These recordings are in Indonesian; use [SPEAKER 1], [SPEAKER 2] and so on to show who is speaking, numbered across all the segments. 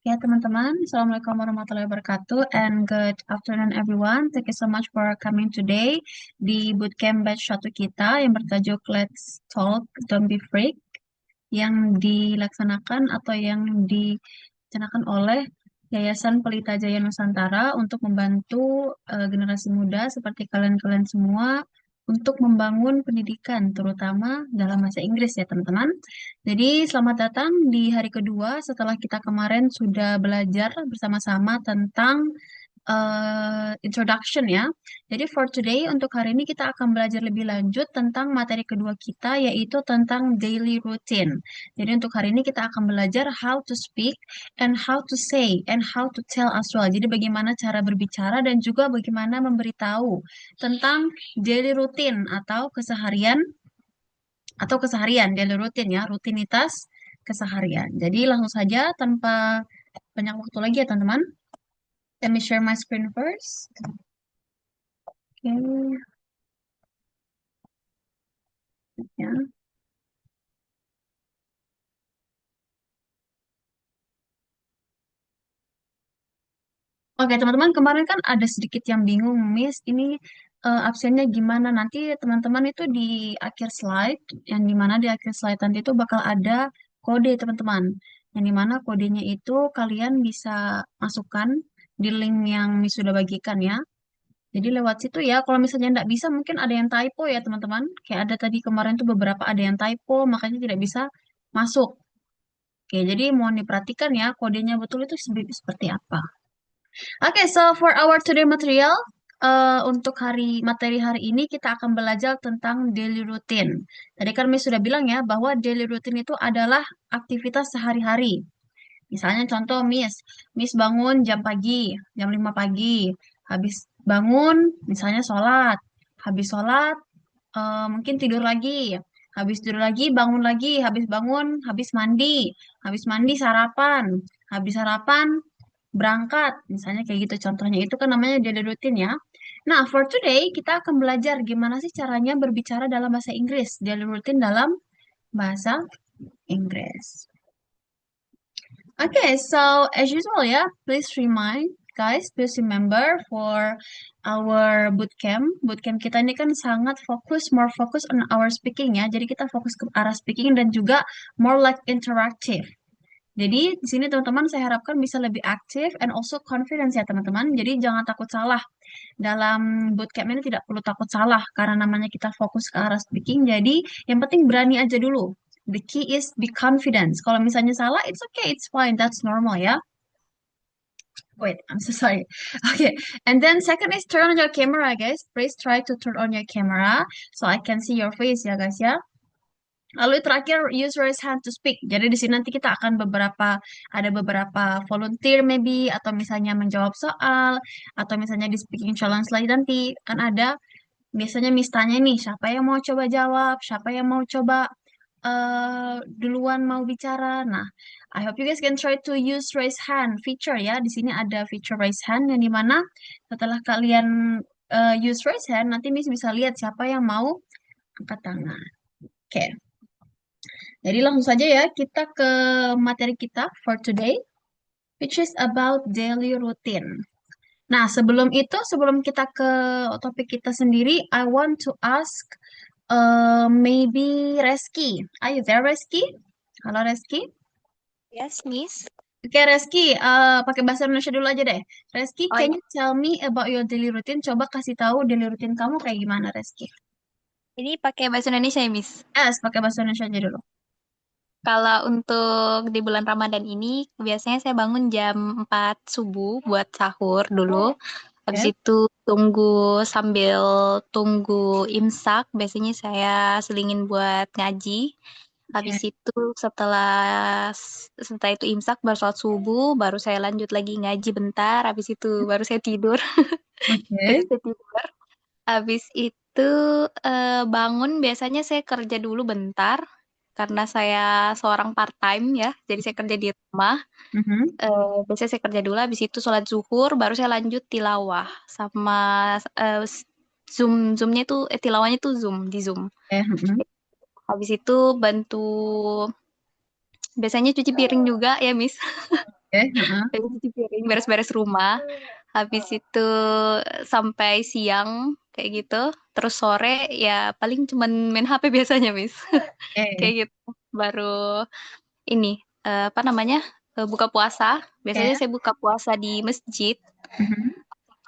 [SPEAKER 1] Ya, teman-teman, Assalamualaikum warahmatullahi wabarakatuh, and good afternoon everyone. Thank you so much for coming today di bootcamp batch 1 kita yang bertajuk Let's Talk, Don't Be Freak, yang dilaksanakan atau yang dicanangkan oleh Yayasan Pelita Jaya Nusantara untuk membantu generasi muda seperti kalian-kalian semua untuk membangun pendidikan, terutama dalam bahasa Inggris ya teman-teman. Jadi selamat datang di hari kedua setelah kita kemarin sudah belajar bersama-sama tentang introduction ya. Jadi for today untuk hari ini kita akan belajar lebih lanjut tentang materi kedua kita yaitu tentang daily routine. Jadi untuk hari ini kita akan belajar how to speak and how to say and how to tell as well. Jadi bagaimana cara berbicara dan juga bagaimana memberitahu tentang daily routine atau keseharian daily routine ya, rutinitas keseharian. Jadi langsung saja tanpa banyak waktu lagi ya teman-teman. Let me share my screen first. Oke, ya. Oke, teman-teman, kemarin kan ada sedikit yang bingung, Miss. Ini absennya gimana? Nanti teman-teman itu di akhir slide, yang dimana di akhir slide nanti itu bakal ada kode, teman-teman. Yang dimana kodenya itu kalian bisa masukkan di link yang Miss sudah bagikan ya. Jadi lewat situ ya, kalau misalnya nggak bisa, mungkin ada yang typo ya, teman-teman. Kayak ada tadi kemarin tuh beberapa ada yang typo, makanya tidak bisa masuk. Oke, jadi mohon diperhatikan ya, kodenya betul itu seperti apa. Oke, so for our today material, untuk materi hari ini kita akan belajar tentang daily routine. Tadi kan Miss sudah bilang ya bahwa daily routine itu adalah aktivitas sehari-hari. Misalnya contoh Miss bangun jam pagi, jam 5 pagi. Habis bangun, misalnya sholat. Habis sholat, mungkin tidur lagi. Habis tidur lagi, bangun lagi. Habis bangun, habis mandi. Habis mandi, sarapan. Habis sarapan, berangkat. Misalnya kayak gitu contohnya. Itu kan namanya daily routine ya. Nah, for today, kita akan belajar gimana sih caranya berbicara dalam bahasa Inggris. Daily routine dalam bahasa Inggris. Okay, so as usual ya, please remember for our bootcamp. Bootcamp kita ini kan sangat more fokus on our speaking ya. Jadi kita fokus ke arah speaking dan juga more like interactive. Jadi di sini teman-teman saya harapkan bisa lebih aktif and also confidence ya teman-teman. Jadi jangan takut salah. Dalam bootcamp ini tidak perlu takut salah karena namanya kita fokus ke arah speaking. Jadi yang penting berani aja dulu. The key is be confident. Kalau misalnya salah, it's okay, it's fine, that's normal ya. Wait, I'm so sorry. Okay, and then second is turn on your camera, guys. Please try to turn on your camera so I can see your face ya, guys ya. Lalu terakhir use raise hand to speak. Jadi di sini nanti kita akan ada beberapa volunteer maybe atau misalnya menjawab soal atau misalnya di speaking challenge lagi nanti kan ada biasanya mistanya nih siapa yang mau coba jawab, siapa yang mau coba duluan mau bicara. Nah, I hope you guys can try to use raise hand feature ya. Di sini ada feature raise hand yang dimana setelah kalian use raise hand nanti Miss bisa lihat siapa yang mau angkat tangan. Oke. Jadi langsung saja ya kita ke materi kita for today, which is about daily routine. Nah, sebelum kita ke topik kita sendiri, I want to ask maybe Reski. Are you there, Reski? Halo, Reski.
[SPEAKER 2] Yes, Miss.
[SPEAKER 1] Oke, Reski, pakai bahasa Indonesia dulu aja deh. Reski,
[SPEAKER 2] Oh
[SPEAKER 1] can
[SPEAKER 2] iya,
[SPEAKER 1] you tell me about your daily routine? Coba kasih tahu daily routine kamu kayak gimana, Reski.
[SPEAKER 2] ini pakai bahasa Indonesia ya, Miss.
[SPEAKER 1] Pakai bahasa Indonesia aja dulu.
[SPEAKER 2] Kalau untuk di bulan Ramadan ini, biasanya saya bangun jam 4 subuh buat sahur dulu. Habis
[SPEAKER 1] Oke.
[SPEAKER 2] itu sambil tunggu imsak, biasanya saya selingin buat ngaji. Habis
[SPEAKER 1] Oke.
[SPEAKER 2] itu setelah itu imsak baru sholat subuh, baru saya lanjut lagi ngaji bentar. Habis itu baru saya tidur. Baru
[SPEAKER 1] Oke.
[SPEAKER 2] saya tidur. Habis itu bangun biasanya saya kerja dulu bentar karena saya seorang part-time ya, jadi saya kerja di rumah.
[SPEAKER 1] Mhm.
[SPEAKER 2] Biasanya saya kerja dulu, habis itu sholat zuhur, baru saya lanjut tilawah sama Zoomnya itu tilawahnya itu di Zoom.
[SPEAKER 1] Oke. Mhm.
[SPEAKER 2] Habis itu biasanya cuci piring juga ya, Miss.
[SPEAKER 1] Oke, heeh.
[SPEAKER 2] Habis cuci piring, beres-beres rumah. Habis itu sampai siang kayak gitu. Terus sore ya paling cuman main HP biasanya, Miss.
[SPEAKER 1] Oke,
[SPEAKER 2] Kayak gitu. Baru ini apa namanya? Buka puasa.
[SPEAKER 1] oke.
[SPEAKER 2] Biasanya saya buka puasa di masjid.
[SPEAKER 1] Mhm.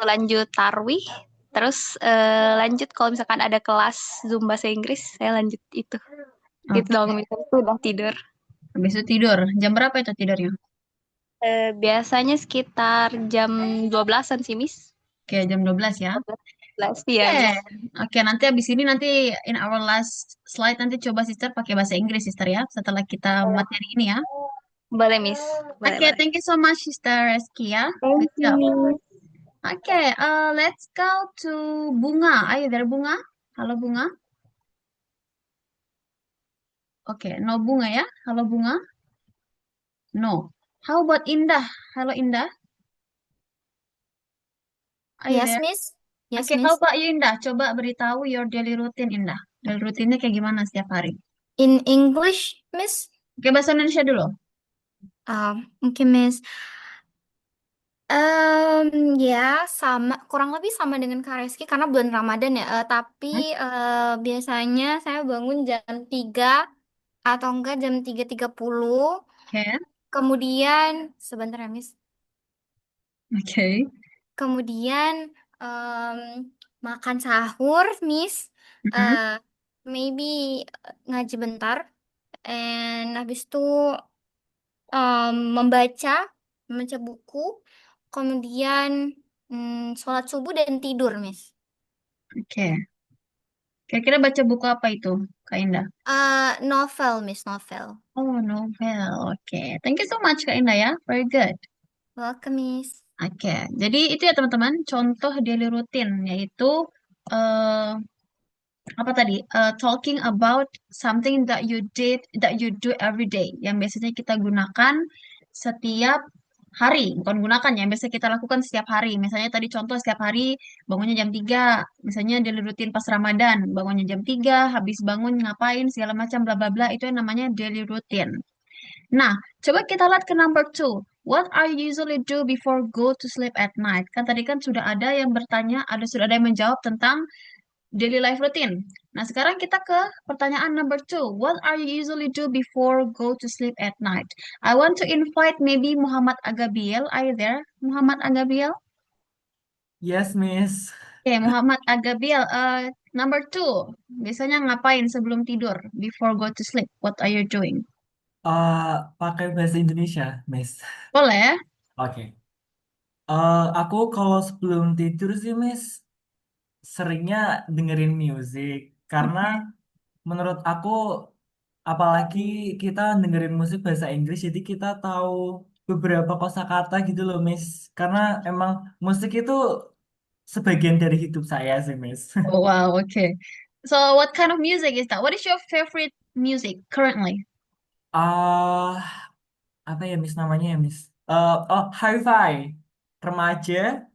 [SPEAKER 2] Lanjut tarwih. Terus lanjut kalau misalkan ada kelas Zoom bahasa Inggris, saya lanjut itu. Gitu
[SPEAKER 1] Oke.
[SPEAKER 2] dong, misalnya itu udah tidur.
[SPEAKER 1] Habis itu tidur. Jam berapa itu tidurnya?
[SPEAKER 2] Biasanya sekitar jam 12-an sih, Miss.
[SPEAKER 1] Oke, jam 12 ya.
[SPEAKER 2] 12 ya,
[SPEAKER 1] Oke,
[SPEAKER 2] Miss.
[SPEAKER 1] oke, nanti habis ini nanti in our last slide nanti coba sister pakai bahasa Inggris sister ya setelah kita materi ini ya.
[SPEAKER 2] Boleh, Miss. Boleh,
[SPEAKER 1] Oke,
[SPEAKER 2] boleh.
[SPEAKER 1] thank you so much sister Reski ya.
[SPEAKER 2] Thank
[SPEAKER 1] Good
[SPEAKER 2] you,
[SPEAKER 1] job.
[SPEAKER 2] Miss.
[SPEAKER 1] Oke, let's go to Bunga. Ayo dari Bunga. Halo Bunga. Oke, no Bunga ya. Halo Bunga. No. How about Indah? Halo Indah. Are you
[SPEAKER 3] Yes,
[SPEAKER 1] there?
[SPEAKER 3] Miss. Yes,
[SPEAKER 1] Oke, how
[SPEAKER 3] Miss.
[SPEAKER 1] about you Indah? Coba beritahu your daily routine Indah. Daily rutinnya kayak gimana setiap hari?
[SPEAKER 3] In English, Miss.
[SPEAKER 1] Oke, bahasa Indonesia dulu.
[SPEAKER 3] Mungkin Miss. Em, ya, sama, kurang lebih sama dengan Kak Reski karena bulan Ramadan ya. Tapi
[SPEAKER 1] Hmm?
[SPEAKER 3] biasanya saya bangun jam 3 atau enggak jam 3.30.
[SPEAKER 1] Oke,
[SPEAKER 3] Kemudian, sebentar ya, Miss.
[SPEAKER 1] oke.
[SPEAKER 3] Kemudian em, makan sahur, Miss.
[SPEAKER 1] Mhm.
[SPEAKER 3] Eh, Maybe ngaji bentar. And habis itu membaca, membaca buku, kemudian sholat subuh dan tidur, Miss.
[SPEAKER 1] Oke. Kira-kira baca buku apa itu, Kak Indah?
[SPEAKER 3] Novel, Miss, novel.
[SPEAKER 1] Oh, novel. Oke. Thank you so much, Kak Indah ya. Very good.
[SPEAKER 3] Welcome, Miss.
[SPEAKER 1] Oke. Jadi itu ya teman-teman, contoh daily routine, yaitu eh apa tadi? Talking about something that you do every day. Yang biasanya kita gunakan setiap hari. Bukan gunakan ya, yang biasa kita lakukan setiap hari. Misalnya tadi contoh setiap hari bangunnya jam 3. Misalnya daily routine pas Ramadan, bangunnya jam 3, habis bangun ngapain, segala macam bla bla bla. Itu yang namanya daily routine. Nah, coba kita lihat ke number two. What are you usually do before go to sleep at night? Kan tadi kan sudah ada yang bertanya, sudah ada yang menjawab tentang daily life routine. Nah, sekarang kita ke pertanyaan number two. What are you usually do before go to sleep at night? I want to invite maybe Muhammad Agabiel. Are you there? Muhammad Agabiel?
[SPEAKER 4] Yes, Miss.
[SPEAKER 1] Oke, Muhammad Agabiel. Number two. Biasanya ngapain sebelum tidur? Before go to sleep. What are you doing?
[SPEAKER 4] Pakai bahasa Indonesia, Miss.
[SPEAKER 1] Boleh?
[SPEAKER 4] Oke. Aku kalau sebelum tidur sih, Miss, seringnya dengerin musik. Karena
[SPEAKER 1] Oke.
[SPEAKER 4] menurut aku, apalagi kita dengerin musik bahasa Inggris, jadi kita tahu beberapa kosakata gitu loh, Miss. Karena emang musik itu sebagian dari hidup saya sih, Miss.
[SPEAKER 1] Oh, wow, okay. So what kind of music is that? What is your favorite music currently?
[SPEAKER 4] Ah, apa ya, Miss, namanya ya, Miss? Oh, Hi-Fi. Remaja.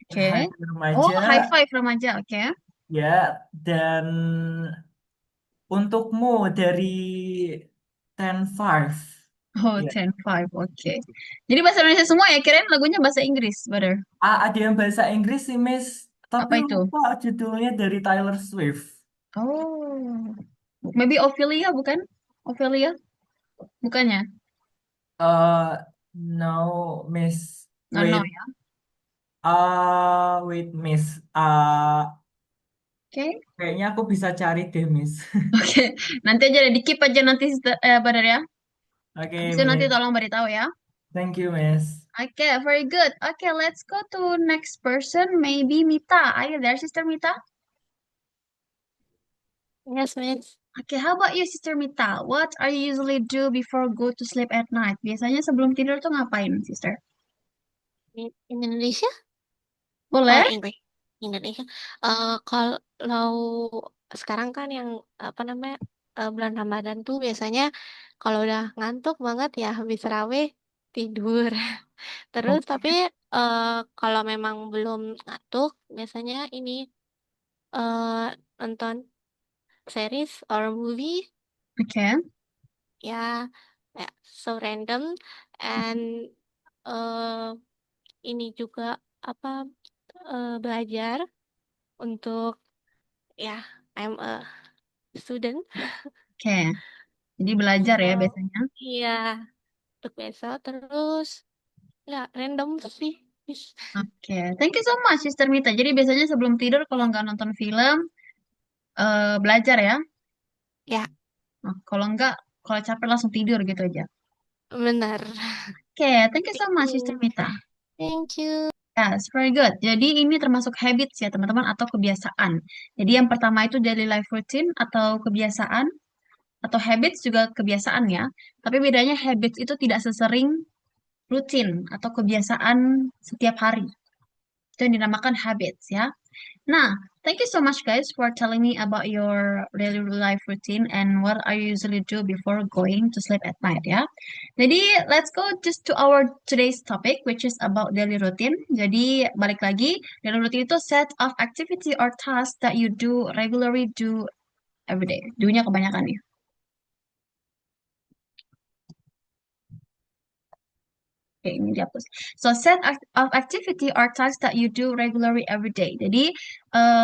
[SPEAKER 1] Okay.
[SPEAKER 4] Hi-Fi
[SPEAKER 1] Oh,
[SPEAKER 4] remaja.
[SPEAKER 1] High Five Remaja, okay.
[SPEAKER 4] Ya, dan untukmu dari Ten Five.
[SPEAKER 1] Oh,
[SPEAKER 4] Ya,
[SPEAKER 1] 10-5, okay. Jadi bahasa Indonesia semua ya, kirain lagunya bahasa Inggris, brother.
[SPEAKER 4] Ada yang bahasa Inggris sih, Miss. Tapi
[SPEAKER 1] Apa itu?
[SPEAKER 4] lupa judulnya dari Taylor Swift.
[SPEAKER 1] Oh, maybe Ophelia, bukan? Ophelia, bukannya?
[SPEAKER 4] No, Miss.
[SPEAKER 1] No, no
[SPEAKER 4] Wait,
[SPEAKER 1] ya.
[SPEAKER 4] wait, Miss.
[SPEAKER 1] Oke,
[SPEAKER 4] Kayaknya aku bisa cari deh, Miss.
[SPEAKER 1] oke. Nanti aja deh, di-keep aja nanti, brother ya. Habis
[SPEAKER 4] Oke,
[SPEAKER 1] itu nanti
[SPEAKER 4] Miss.
[SPEAKER 1] tolong beritahu ya.
[SPEAKER 4] Thank you, Miss.
[SPEAKER 1] Okay, very good. Okay, let's go to next person. Maybe Mita. Are you there, Sister Mita?
[SPEAKER 5] Yes, Miss.
[SPEAKER 1] Okay, how about you, Sister Mita? What are you usually do before go to sleep at night? Biasanya sebelum tidur tuh ngapain, Sister?
[SPEAKER 5] In Indonesia?
[SPEAKER 1] Boleh?
[SPEAKER 5] Inggris. Indonesia. Kalau sekarang kan yang apa namanya bulan Ramadan tuh biasanya kalau udah ngantuk banget ya habis raweh tidur. Terus
[SPEAKER 1] Oke.
[SPEAKER 5] tapi eh, kalau memang belum ngantuk biasanya ini nonton series or movie
[SPEAKER 1] Oke.
[SPEAKER 5] ya ya so random and ini juga apa belajar untuk ya I'm a student
[SPEAKER 1] Oke, jadi belajar ya
[SPEAKER 5] so
[SPEAKER 1] biasanya.
[SPEAKER 5] iya untuk besok terus ya random sih Miss.
[SPEAKER 1] Oke, thank you so much, Sister Mita. Jadi biasanya sebelum tidur kalau nggak nonton film, belajar ya.
[SPEAKER 5] Ya
[SPEAKER 1] Nah, kalau capek langsung tidur gitu aja.
[SPEAKER 5] benar.
[SPEAKER 1] Oke, thank you so much, Sister
[SPEAKER 5] Gitu.
[SPEAKER 1] Mita.
[SPEAKER 5] Thank you.
[SPEAKER 1] Yes, very good. Jadi ini termasuk habits ya teman-teman atau kebiasaan. Jadi yang pertama itu daily life routine atau kebiasaan atau habits juga kebiasaan ya. Tapi bedanya habits itu tidak sesering rutin atau kebiasaan setiap hari. Itu yang dinamakan habits ya. Nah, thank you so much guys for telling me about your daily life routine and what I usually do before going to sleep at night ya. Jadi, let's go just to our today's topic which is about daily routine. Jadi, balik lagi, daily routine itu set of activity or task that you do regularly do every day. Do-nya kebanyakan nih. Oke, ini dihapus. So, of activity or tasks that you do regularly every day. Jadi,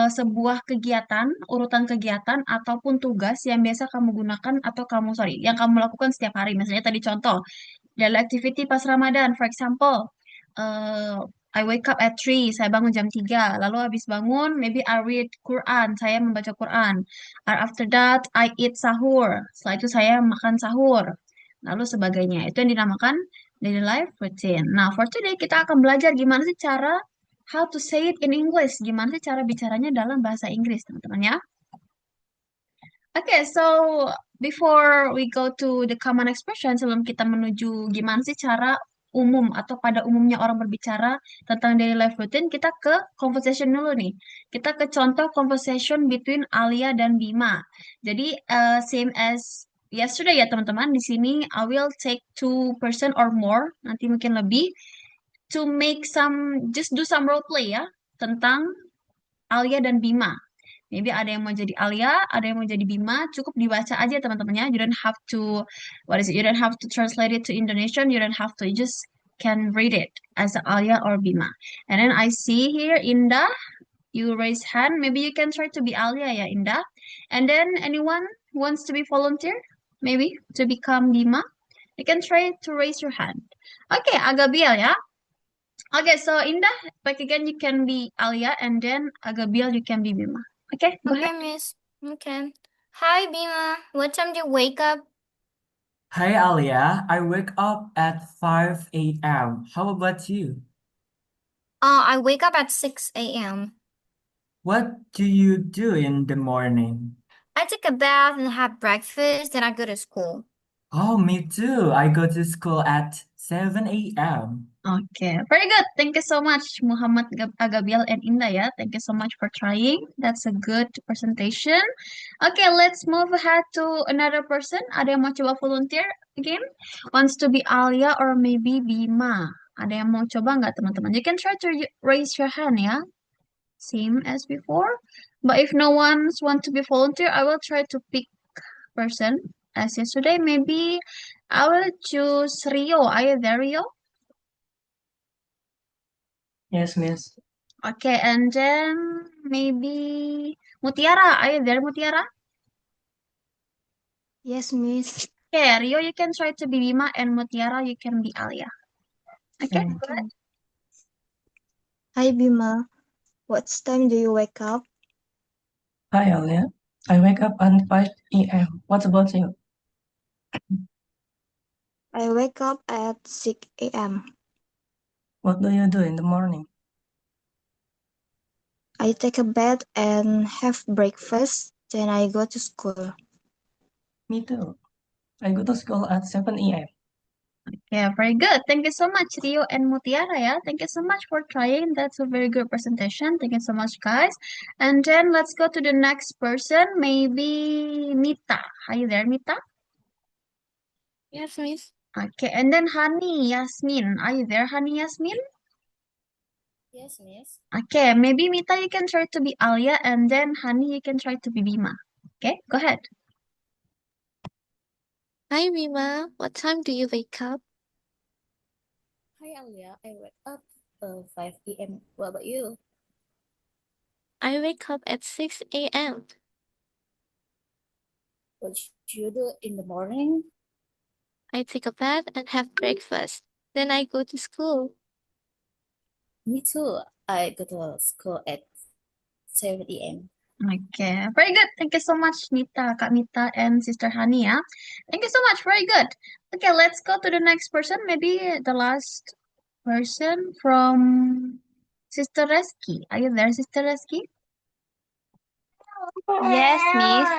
[SPEAKER 1] sebuah kegiatan, urutan kegiatan, ataupun tugas yang biasa kamu gunakan atau yang kamu lakukan setiap hari. Misalnya tadi contoh, daily activity pas Ramadan, for example, I wake up at 3, saya bangun jam 3. Lalu habis bangun, maybe I read Quran, saya membaca Quran. Or after that, I eat sahur. Setelah itu saya makan sahur. Lalu sebagainya. Itu yang dinamakan daily life routine. Nah, for today kita akan belajar gimana sih cara how to say it in English. Gimana sih cara bicaranya dalam bahasa Inggris, teman-teman ya. Oke, so before we go to the common expression, sebelum kita menuju gimana sih cara umum atau pada umumnya orang berbicara tentang daily life routine, kita ke conversation dulu nih. Kita ke contoh conversation between Alia dan Bima. Jadi same as yesterday ya teman-teman. Di sini I will take 2% or more, nanti mungkin lebih, to make just do some role play ya tentang Alia dan Bima. Maybe ada yang mau jadi Alia, ada yang mau jadi Bima, cukup dibaca aja teman-temannya. You don't have to, what is it? You don't have to translate it to Indonesian. You don't have to, you just can read it as Alia or Bima. And then I see here Indah, you raise hand. Maybe you can try to be Alia ya Indah. And then anyone wants to be volunteer, maybe to become Bima, you can try to raise your hand. Okay, Agabiel ya. Okay, so Indah, back again you can be Alia, and then Agabiel you can be Bima. Okay, go ahead.
[SPEAKER 3] Okay, Miss. Okay. Hi, Bima. What time do you wake up?
[SPEAKER 4] Hi Alia, I wake up at 5 a.m. How about you?
[SPEAKER 3] I wake up at 6 a.m.
[SPEAKER 4] What do you do in the morning?
[SPEAKER 3] I take a bath and have breakfast, then I go to school.
[SPEAKER 4] Oh, me too. I go to school at 7 a.m.
[SPEAKER 1] Okay, very good. Thank you so much, Muhammad Agabiel and Indah ya. Thank you so much for trying. That's a good presentation. Okay, let's move ahead to another person. Ada yang mau coba volunteer again? Wants to be Alia or maybe Bima? Ada yang mau coba nggak teman-teman? You can try to raise your hand ya. Same as before. But if no one wants to be volunteer, I will try to pick person as yesterday. Maybe I will choose Rio. Are you there, Rio?
[SPEAKER 6] Yes, miss.
[SPEAKER 1] Okay, and then maybe Mutiara. Are you there, Mutiara?
[SPEAKER 7] Yes, Miss.
[SPEAKER 1] Okay, Rio, you can try to be Bima, and Mutiara, you can be Alia. Okay,
[SPEAKER 6] Mm.
[SPEAKER 1] go ahead.
[SPEAKER 7] Hi, Bima. What time do you wake up?
[SPEAKER 6] Hi, Alia. I wake up at 5 a.m. What about you?
[SPEAKER 7] I wake up at 6 a.m.
[SPEAKER 6] What do you do in the morning?
[SPEAKER 7] I take a bath and have breakfast, then I go to school.
[SPEAKER 6] Me too. I go to school at 7 a.m.
[SPEAKER 1] Yeah, very good. Thank you so much, Rio and Mutiara. Yeah, thank you so much for trying. That's a very good presentation. Thank you so much, guys. And then let's go to the next person. Maybe Mita. Are you there, Mita?
[SPEAKER 5] Yes, Miss.
[SPEAKER 1] Okay, and then Hani Yasmin. Are you there, Hani Yasmin?
[SPEAKER 3] Yes, Miss.
[SPEAKER 1] Okay, maybe Mita, you can try to be Alia, and then Hani, you can try to be Bima. Okay, go ahead.
[SPEAKER 5] Hi, Bima. What time do you wake up?
[SPEAKER 8] Hi Alia, I wake up 5 a.m. What about you?
[SPEAKER 5] I wake up at 6 a.m.
[SPEAKER 8] What you do in the morning?
[SPEAKER 5] I take a bath and have breakfast. Then I go to school.
[SPEAKER 8] Me too. I go to school at 7 a.m.
[SPEAKER 1] Okay, very good. Thank you so much, Nita, Kak Mita, and Sister Hani ya. Thank you so much. Very good. Okay, let's go to the next person. Maybe the last person from Sister Reski. Are you there, Sister Reski?
[SPEAKER 2] Yes, Miss.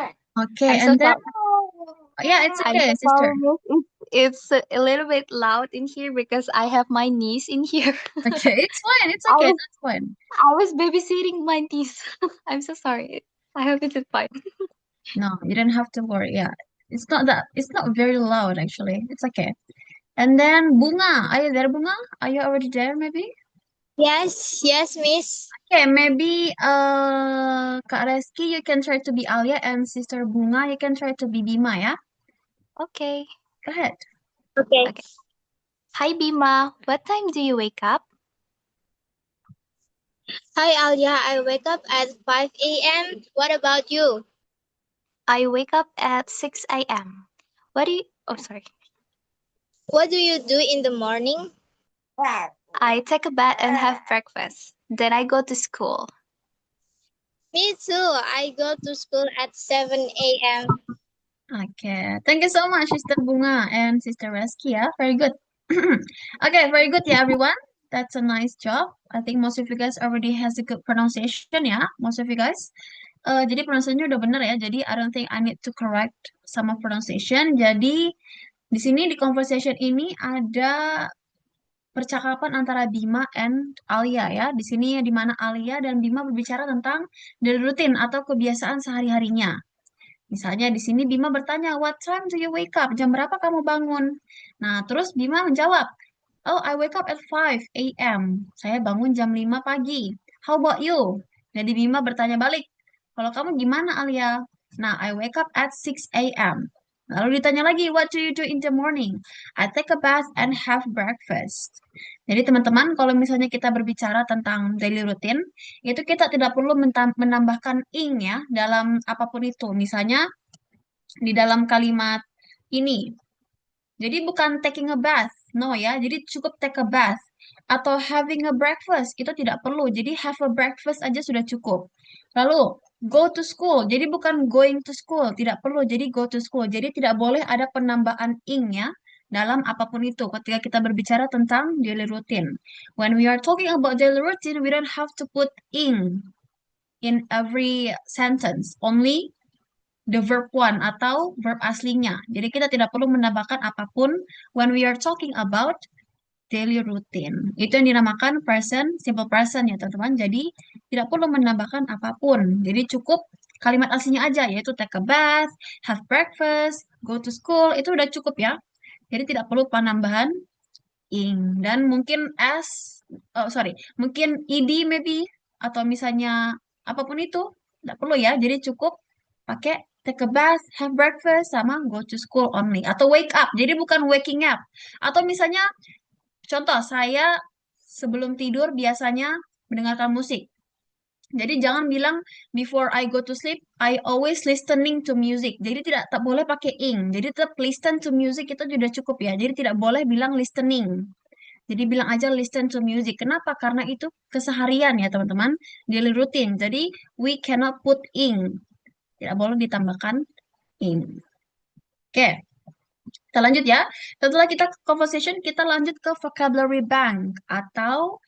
[SPEAKER 1] Okay,
[SPEAKER 2] I'm so
[SPEAKER 1] and then
[SPEAKER 2] sorry.
[SPEAKER 1] yeah, it's
[SPEAKER 2] I'm
[SPEAKER 1] okay,
[SPEAKER 2] so
[SPEAKER 1] Sister.
[SPEAKER 2] sorry, Miss. It's a little bit loud in here because I have my niece in here.
[SPEAKER 1] Okay, it's fine. It's
[SPEAKER 2] I
[SPEAKER 1] okay.
[SPEAKER 2] was
[SPEAKER 1] That's fine.
[SPEAKER 2] I was babysitting my niece. I'm so sorry. I hope it's fine.
[SPEAKER 1] No, you don't have to worry. Yeah, it's not very loud actually. It's okay. And then Bunga, are you there, Bunga? Are you already there, maybe?
[SPEAKER 3] Yes, Miss.
[SPEAKER 1] Okay, maybe Kak Reski, you can try to be Alia, and Sister Bunga, you can try to be Bima, ya.
[SPEAKER 2] Okay.
[SPEAKER 1] Go ahead.
[SPEAKER 3] Okay.
[SPEAKER 2] Okay. Hi, Bima. What time do you wake up?
[SPEAKER 3] Hi, Alia. I wake up at 5 a.m. What about you?
[SPEAKER 2] I wake up at 6 a.m. Oh, sorry.
[SPEAKER 3] What do you do in the morning?
[SPEAKER 2] I take a bath and have breakfast. Then I go to school.
[SPEAKER 3] Me too. I go to school at 7 a.m.
[SPEAKER 1] Okay, thank you so much, Sister Bunga and Sister Reski, ya. Very good. Okay, very good, ya, everyone. That's a nice job. I think most of you guys already has a good pronunciation, ya. Most of you guys. Jadi pronunciation-nya udah benar ya. Jadi I don't think I need to correct some of pronunciation. Jadi di sini di conversation ini ada percakapan antara Bima and Alia ya. Di sini di mana Alia dan Bima berbicara tentang daily routine atau kebiasaan sehari-harinya. Misalnya di sini Bima bertanya, "What time do you wake up?" Jam berapa kamu bangun? Nah, terus Bima menjawab, "Oh, I wake up at 5 a.m. Saya bangun jam 5 pagi. How about you?" Jadi Bima bertanya balik, "Kalau kamu gimana, Alia?" Nah, I wake up at 6 a.m. Lalu ditanya lagi, "What do you do in the morning?" I take a bath and have breakfast. Jadi teman-teman, kalau misalnya kita berbicara tentang daily routine, itu kita tidak perlu menambahkan ing ya dalam apapun itu. Misalnya di dalam kalimat ini. Jadi bukan taking a bath, no ya. Jadi cukup take a bath atau having a breakfast itu tidak perlu. Jadi have a breakfast aja sudah cukup. Lalu go to school. Jadi bukan going to school, tidak perlu. Jadi go to school. Jadi tidak boleh ada penambahan ing ya dalam apapun itu ketika kita berbicara tentang daily routine. When we are talking about daily routine, we don't have to put ing in every sentence. Only the verb one atau verb aslinya. Jadi kita tidak perlu menambahkan apapun when we are talking about daily routine. Itu yang dinamakan present simple present ya teman-teman. Jadi tidak perlu menambahkan apapun. Jadi cukup kalimat aslinya aja yaitu take a bath, have breakfast, go to school itu udah cukup ya. Jadi tidak perlu penambahan ing dan mungkin mungkin ed maybe atau misalnya apapun itu tidak perlu ya. Jadi cukup pakai take a bath, have breakfast, sama go to school only. Atau wake up, jadi bukan waking up. Atau misalnya, contoh, saya sebelum tidur biasanya mendengarkan musik. Jadi jangan bilang before I go to sleep, I always listening to music. Jadi tak boleh pakai ing. Jadi tetap listen to music itu sudah cukup ya. Jadi tidak boleh bilang listening. Jadi bilang aja listen to music. Kenapa? Karena itu keseharian ya teman-teman. Daily routine. Jadi we cannot put ing. Tidak boleh ditambahkan ing. Oke, kita lanjut ya. Setelah kita conversation, kita lanjut ke vocabulary bank atau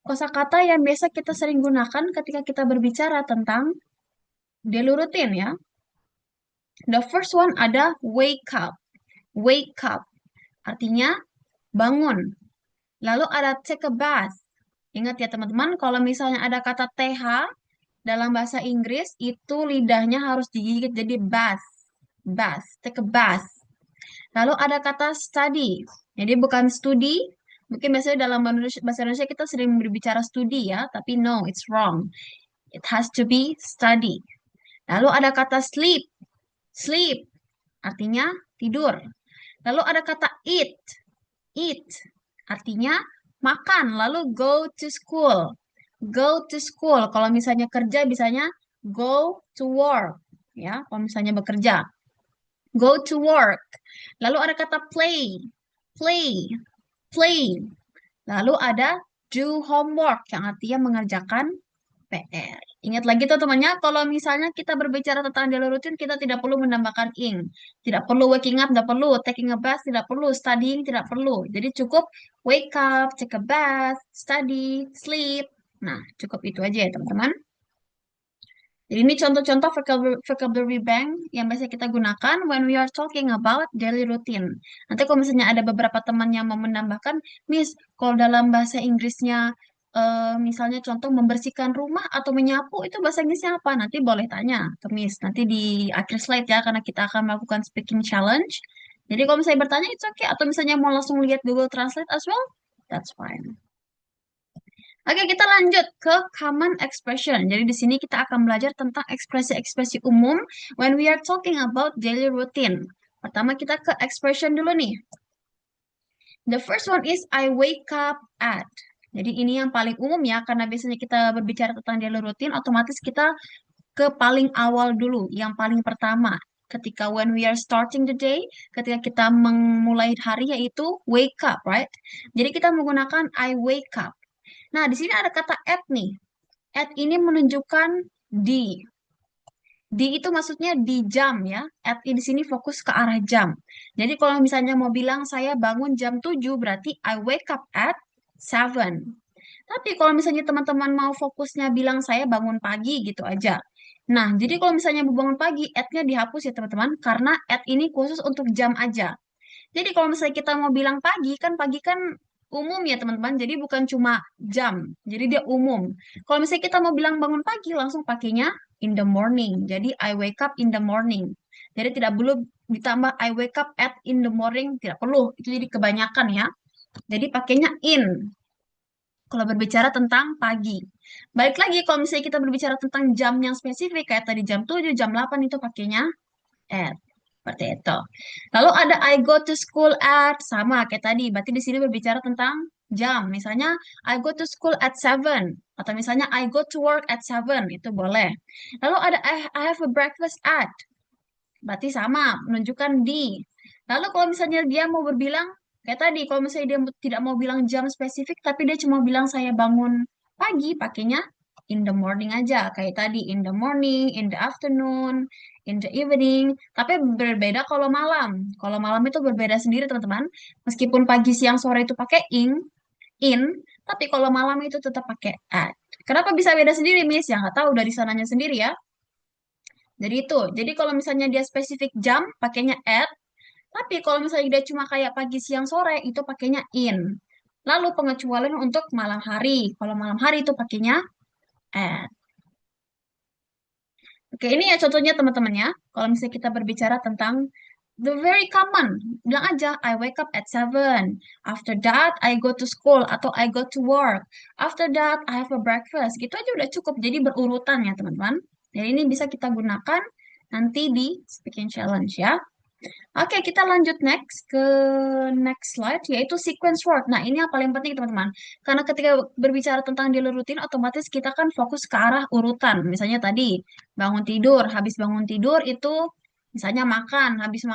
[SPEAKER 1] kosakata yang biasa kita sering gunakan ketika kita berbicara tentang daily routine ya. The first one ada wake up. Wake up artinya bangun. Lalu ada take a bath. Ingat ya teman-teman, kalau misalnya ada kata TH dalam bahasa Inggris, itu lidahnya harus digigit jadi bath. Bath, take a bath. Lalu ada kata study. Jadi bukan studi. Mungkin biasanya dalam bahasa Indonesia kita sering berbicara studi ya, tapi no, it's wrong. It has to be study. Lalu ada kata sleep. Sleep artinya tidur. Lalu ada kata eat. Eat artinya makan. Lalu go to school. Go to school. Kalau misalnya kerja bisanya go to work. Ya, kalau misalnya bekerja. Go to work. Lalu ada kata play. Play. Play. Lalu ada do homework yang artinya mengerjakan PR. Ingat lagi tuh temannya, kalau misalnya kita berbicara tentang daily routine, kita tidak perlu menambahkan ing. Tidak perlu waking up, tidak perlu. Taking a bath, tidak perlu. Studying, tidak perlu. Jadi cukup wake up, take a bath, study, sleep. Nah, cukup itu aja ya teman-teman. Jadi ini contoh-contoh vocabulary bank yang biasa kita gunakan when we are talking about daily routine. Nanti kalau misalnya ada beberapa teman yang mau menambahkan, Miss, kalau dalam bahasa Inggrisnya misalnya contoh membersihkan rumah atau menyapu itu bahasa Inggrisnya apa? Nanti boleh tanya ke Miss. Nanti di akhir slide ya karena kita akan melakukan speaking challenge. Jadi kalau misalnya bertanya itu oke atau misalnya mau langsung lihat Google Translate as well, that's fine. Oke, kita lanjut ke common expression. Jadi di sini kita akan belajar tentang ekspresi-ekspresi umum when we are talking about daily routine. Pertama kita ke expression dulu nih. The first one is I wake up at. Jadi ini yang paling umum ya, karena biasanya kita berbicara tentang daily routine, otomatis kita ke paling awal dulu, yang paling pertama. Ketika when we are starting the day, ketika kita memulai hari yaitu wake up, right? Jadi kita menggunakan I wake up. Nah, di sini ada kata at nih. At ini menunjukkan di. Di itu maksudnya di jam ya. At di sini fokus ke arah jam. Jadi kalau misalnya mau bilang saya bangun jam 7, berarti I wake up at 7. Tapi kalau misalnya teman-teman mau fokusnya bilang saya bangun pagi gitu aja. Nah, jadi kalau misalnya mau bangun pagi, at-nya dihapus ya teman-teman. Karena at ini khusus untuk jam aja. Jadi kalau misalnya kita mau bilang pagi kan umum ya teman-teman. Jadi bukan cuma jam. Jadi dia umum. Kalau misalnya kita mau bilang bangun pagi, langsung pakainya in the morning. Jadi I wake up in the morning. Jadi tidak perlu ditambah I wake up at in the morning. Tidak perlu. Itu jadi kebanyakan ya. Jadi pakainya in. Kalau berbicara tentang pagi. Balik lagi kalau misalnya kita berbicara tentang jam yang spesifik. Kayak tadi jam 7, jam 8 itu pakainya at. Seperti itu. Lalu ada I go to school at, sama kayak tadi. Berarti di sini berbicara tentang jam. Misalnya I go to school at 7. Atau misalnya I go to work at 7. Itu boleh. Lalu ada I have a breakfast at. Berarti sama, menunjukkan di. Lalu kalau misalnya dia mau berbilang, kayak tadi, kalau misalnya dia tidak mau bilang jam spesifik, tapi dia cuma bilang saya bangun pagi, pakainya in the morning aja. Kayak tadi, in the morning, in the afternoon, in the evening. Tapi berbeda kalau malam. Kalau malam itu berbeda sendiri, teman-teman. Meskipun pagi, siang, sore itu pakai in, tapi kalau malam itu tetap pakai at. Kenapa bisa beda sendiri, Miss? Yang nggak tahu dari sananya sendiri ya. Jadi itu. Jadi kalau misalnya dia spesifik jam, pakainya at. Tapi kalau misalnya dia cuma kayak pagi, siang, sore, itu pakainya in. Lalu pengecualian untuk malam hari. Kalau malam hari itu pakainya at. Oke, ini ya contohnya teman-teman ya. Kalau misalnya kita berbicara tentang the very common, bilang aja I wake up at 7. After that I go to school atau I go to work. After that I have a breakfast. Gitu aja udah cukup. Jadi berurutan ya teman-teman. Jadi ini bisa kita gunakan nanti di speaking challenge ya. Oke, kita lanjut ke next slide, yaitu sequence word. Nah, ini yang paling penting, teman-teman. Karena ketika berbicara tentang daily routine, otomatis kita kan fokus ke arah urutan. Misalnya tadi, bangun tidur, habis bangun tidur itu misalnya makan, habis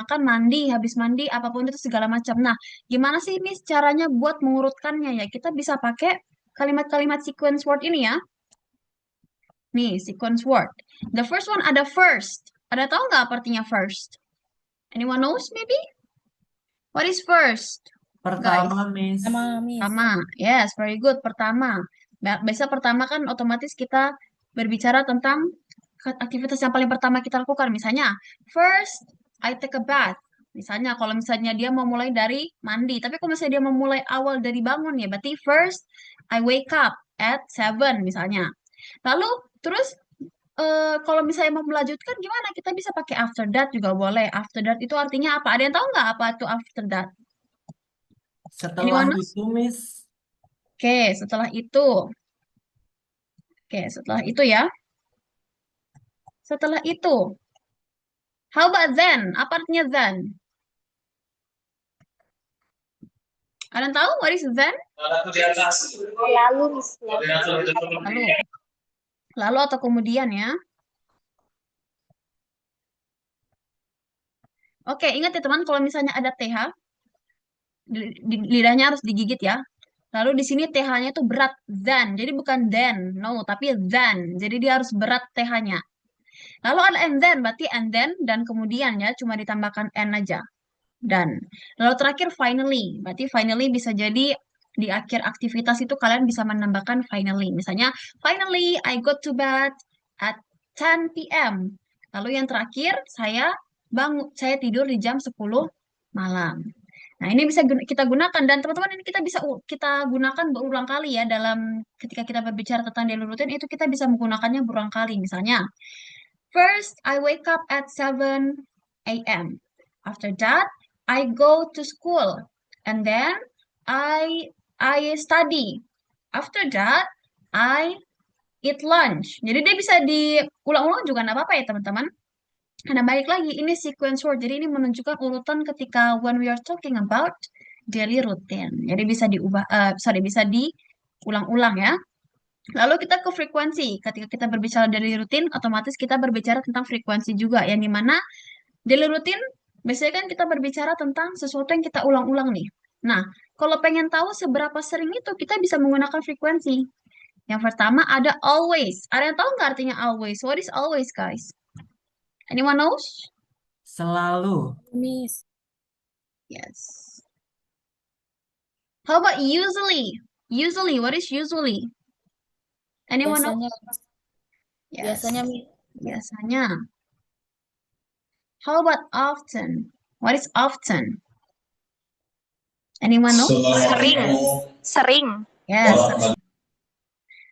[SPEAKER 1] mandi, apapun itu segala macam. Nah, gimana sih, Miss, caranya buat mengurutkannya ya? Kita bisa pakai kalimat-kalimat sequence word ini ya. Nih, sequence word. The first one ada first. Ada tahu nggak artinya first? Anyone knows maybe? What is first?
[SPEAKER 4] Pertama, Miss.
[SPEAKER 8] Sama Miss.
[SPEAKER 1] Pertama. Yes, very good. Pertama. Biasa pertama kan otomatis kita berbicara tentang aktivitas yang paling pertama kita lakukan. Misalnya, first I take a bath. Misalnya, kalau misalnya dia mau mulai dari mandi. Tapi kalau misalnya dia mau mulai awal dari bangun ya, berarti first I wake up at 7 misalnya. Lalu, terus kalau misalnya mau melanjutkan gimana? Kita bisa pakai after that juga boleh. After that itu artinya apa? Ada yang tahu nggak apa itu after that?
[SPEAKER 4] Setelah
[SPEAKER 1] Anyone knows?
[SPEAKER 4] itu, Miss,
[SPEAKER 1] Oke, setelah itu. Oke, setelah itu ya. Setelah itu. How about then? Apa artinya then? Ada yang tahu what is then?
[SPEAKER 3] Lalu, Miss.
[SPEAKER 1] Lalu. Lalu atau kemudian ya. Oke, ingat ya teman, kalau misalnya ada TH, lidahnya harus digigit ya. Lalu di sini TH-nya itu berat, than. Jadi bukan then, no, tapi than. Jadi dia harus berat TH-nya. Lalu ada and then, berarti and then dan kemudian ya, cuma ditambahkan n aja. Dan. Lalu terakhir finally, berarti finally bisa jadi di akhir aktivitas itu kalian bisa menambahkan finally. Misalnya, finally I go to bed at 10 p.m. Lalu yang terakhir, saya tidur di jam 10 malam. Nah, ini bisa kita gunakan dan teman-teman ini kita gunakan berulang kali ya dalam ketika kita berbicara tentang daily routine itu kita bisa menggunakannya berulang kali. Misalnya, first I wake up at 7 a.m. After that, I go to school and then I study. After that, I eat lunch. Jadi dia bisa diulang-ulang juga nggak apa-apa ya teman-teman. Nah, balik lagi, ini sequence word. Jadi ini menunjukkan urutan ketika when we are talking about daily routine. Jadi bisa bisa diulang-ulang ya. Lalu kita ke frekuensi. Ketika kita berbicara daily routine, otomatis kita berbicara tentang frekuensi juga. Yang dimana daily routine, biasanya kan kita berbicara tentang sesuatu yang kita ulang-ulang nih. Nah, kalau pengen tahu seberapa sering itu, kita bisa menggunakan frekuensi. Yang pertama ada always. Ada yang tahu nggak artinya always? What is always, guys? Anyone knows?
[SPEAKER 4] Selalu.
[SPEAKER 8] Miss.
[SPEAKER 1] Yes. How about usually? Usually, what is usually? Anyone know?
[SPEAKER 8] Biasanya,
[SPEAKER 1] Yes.
[SPEAKER 8] biasanya Miss.
[SPEAKER 1] Biasanya. How about often? What is often? Anyone know?
[SPEAKER 2] Sering. Sering.
[SPEAKER 1] Yes.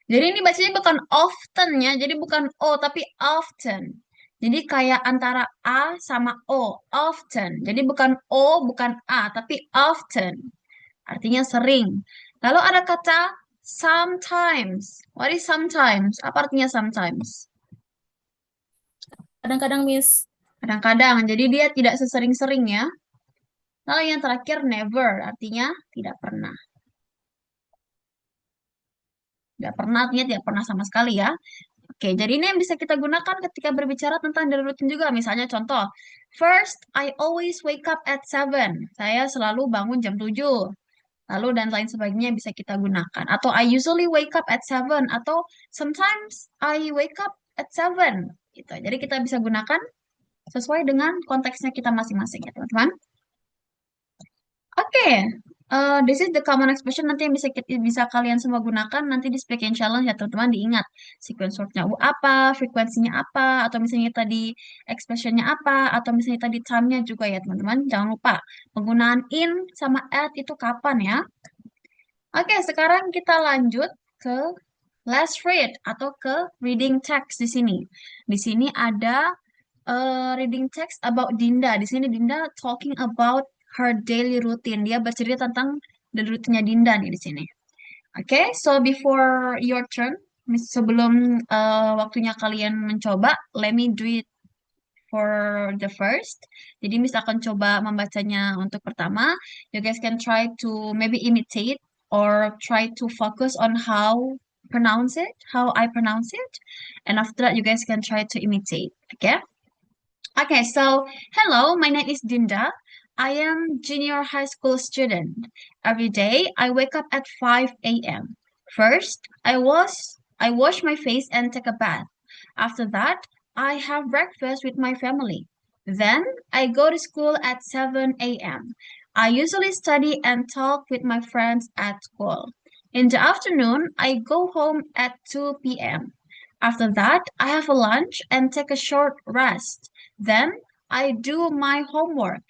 [SPEAKER 1] Jadi ini bacanya bukan often ya, jadi bukan O tapi often. Jadi kayak antara A sama O, often. Jadi bukan O, bukan A, tapi often. Artinya sering. Lalu ada kata sometimes. What is sometimes? Apa artinya sometimes?
[SPEAKER 8] Kadang-kadang Miss.
[SPEAKER 1] Kadang-kadang. Jadi dia tidak sesering-sering ya. Lalu yang terakhir never, artinya tidak pernah. Tidak pernah artinya tidak pernah sama sekali ya. Oke, jadi ini yang bisa kita gunakan ketika berbicara tentang daily routine juga. Misalnya contoh, first, I always wake up at 7. Saya selalu bangun jam 7. Lalu dan lain sebagainya bisa kita gunakan. Atau I usually wake up at 7. Atau sometimes I wake up at 7. Gitu. Jadi kita bisa gunakan sesuai dengan konteksnya kita masing-masing ya teman-teman. Oke, this is the common expression nanti yang bisa kalian semua gunakan nanti di speaking challenge ya teman-teman. Diingat sequence word-nya apa, frekuensinya apa, atau misalnya tadi expression-nya apa, atau misalnya tadi time-nya juga ya teman-teman. Jangan lupa penggunaan in sama at itu kapan ya. Oke, sekarang kita lanjut ke let's read atau ke reading text di sini. Di sini ada reading text about Dinda. Di sini Dinda talking about her daily routine. Dia bercerita tentang daily routine-nya Dinda nih di sini. Oke, so before your turn, sebelum waktunya kalian mencoba, let me do it for the first. Jadi Miss akan coba membacanya untuk pertama. You guys can try to maybe imitate or try to focus on how I pronounce it. And after that, you guys can try to imitate. Okay? Okay, so hello, my name is Dinda. I am junior high school student. Every day I wake up at 5 a.m. First, I wash my face and take a bath. After that, I have breakfast with my family. Then I go to school at 7 a.m. I usually study and talk with my friends at school. In the afternoon, I go home at 2 p.m. After that, I have a lunch and take a short rest. Then I do my homework.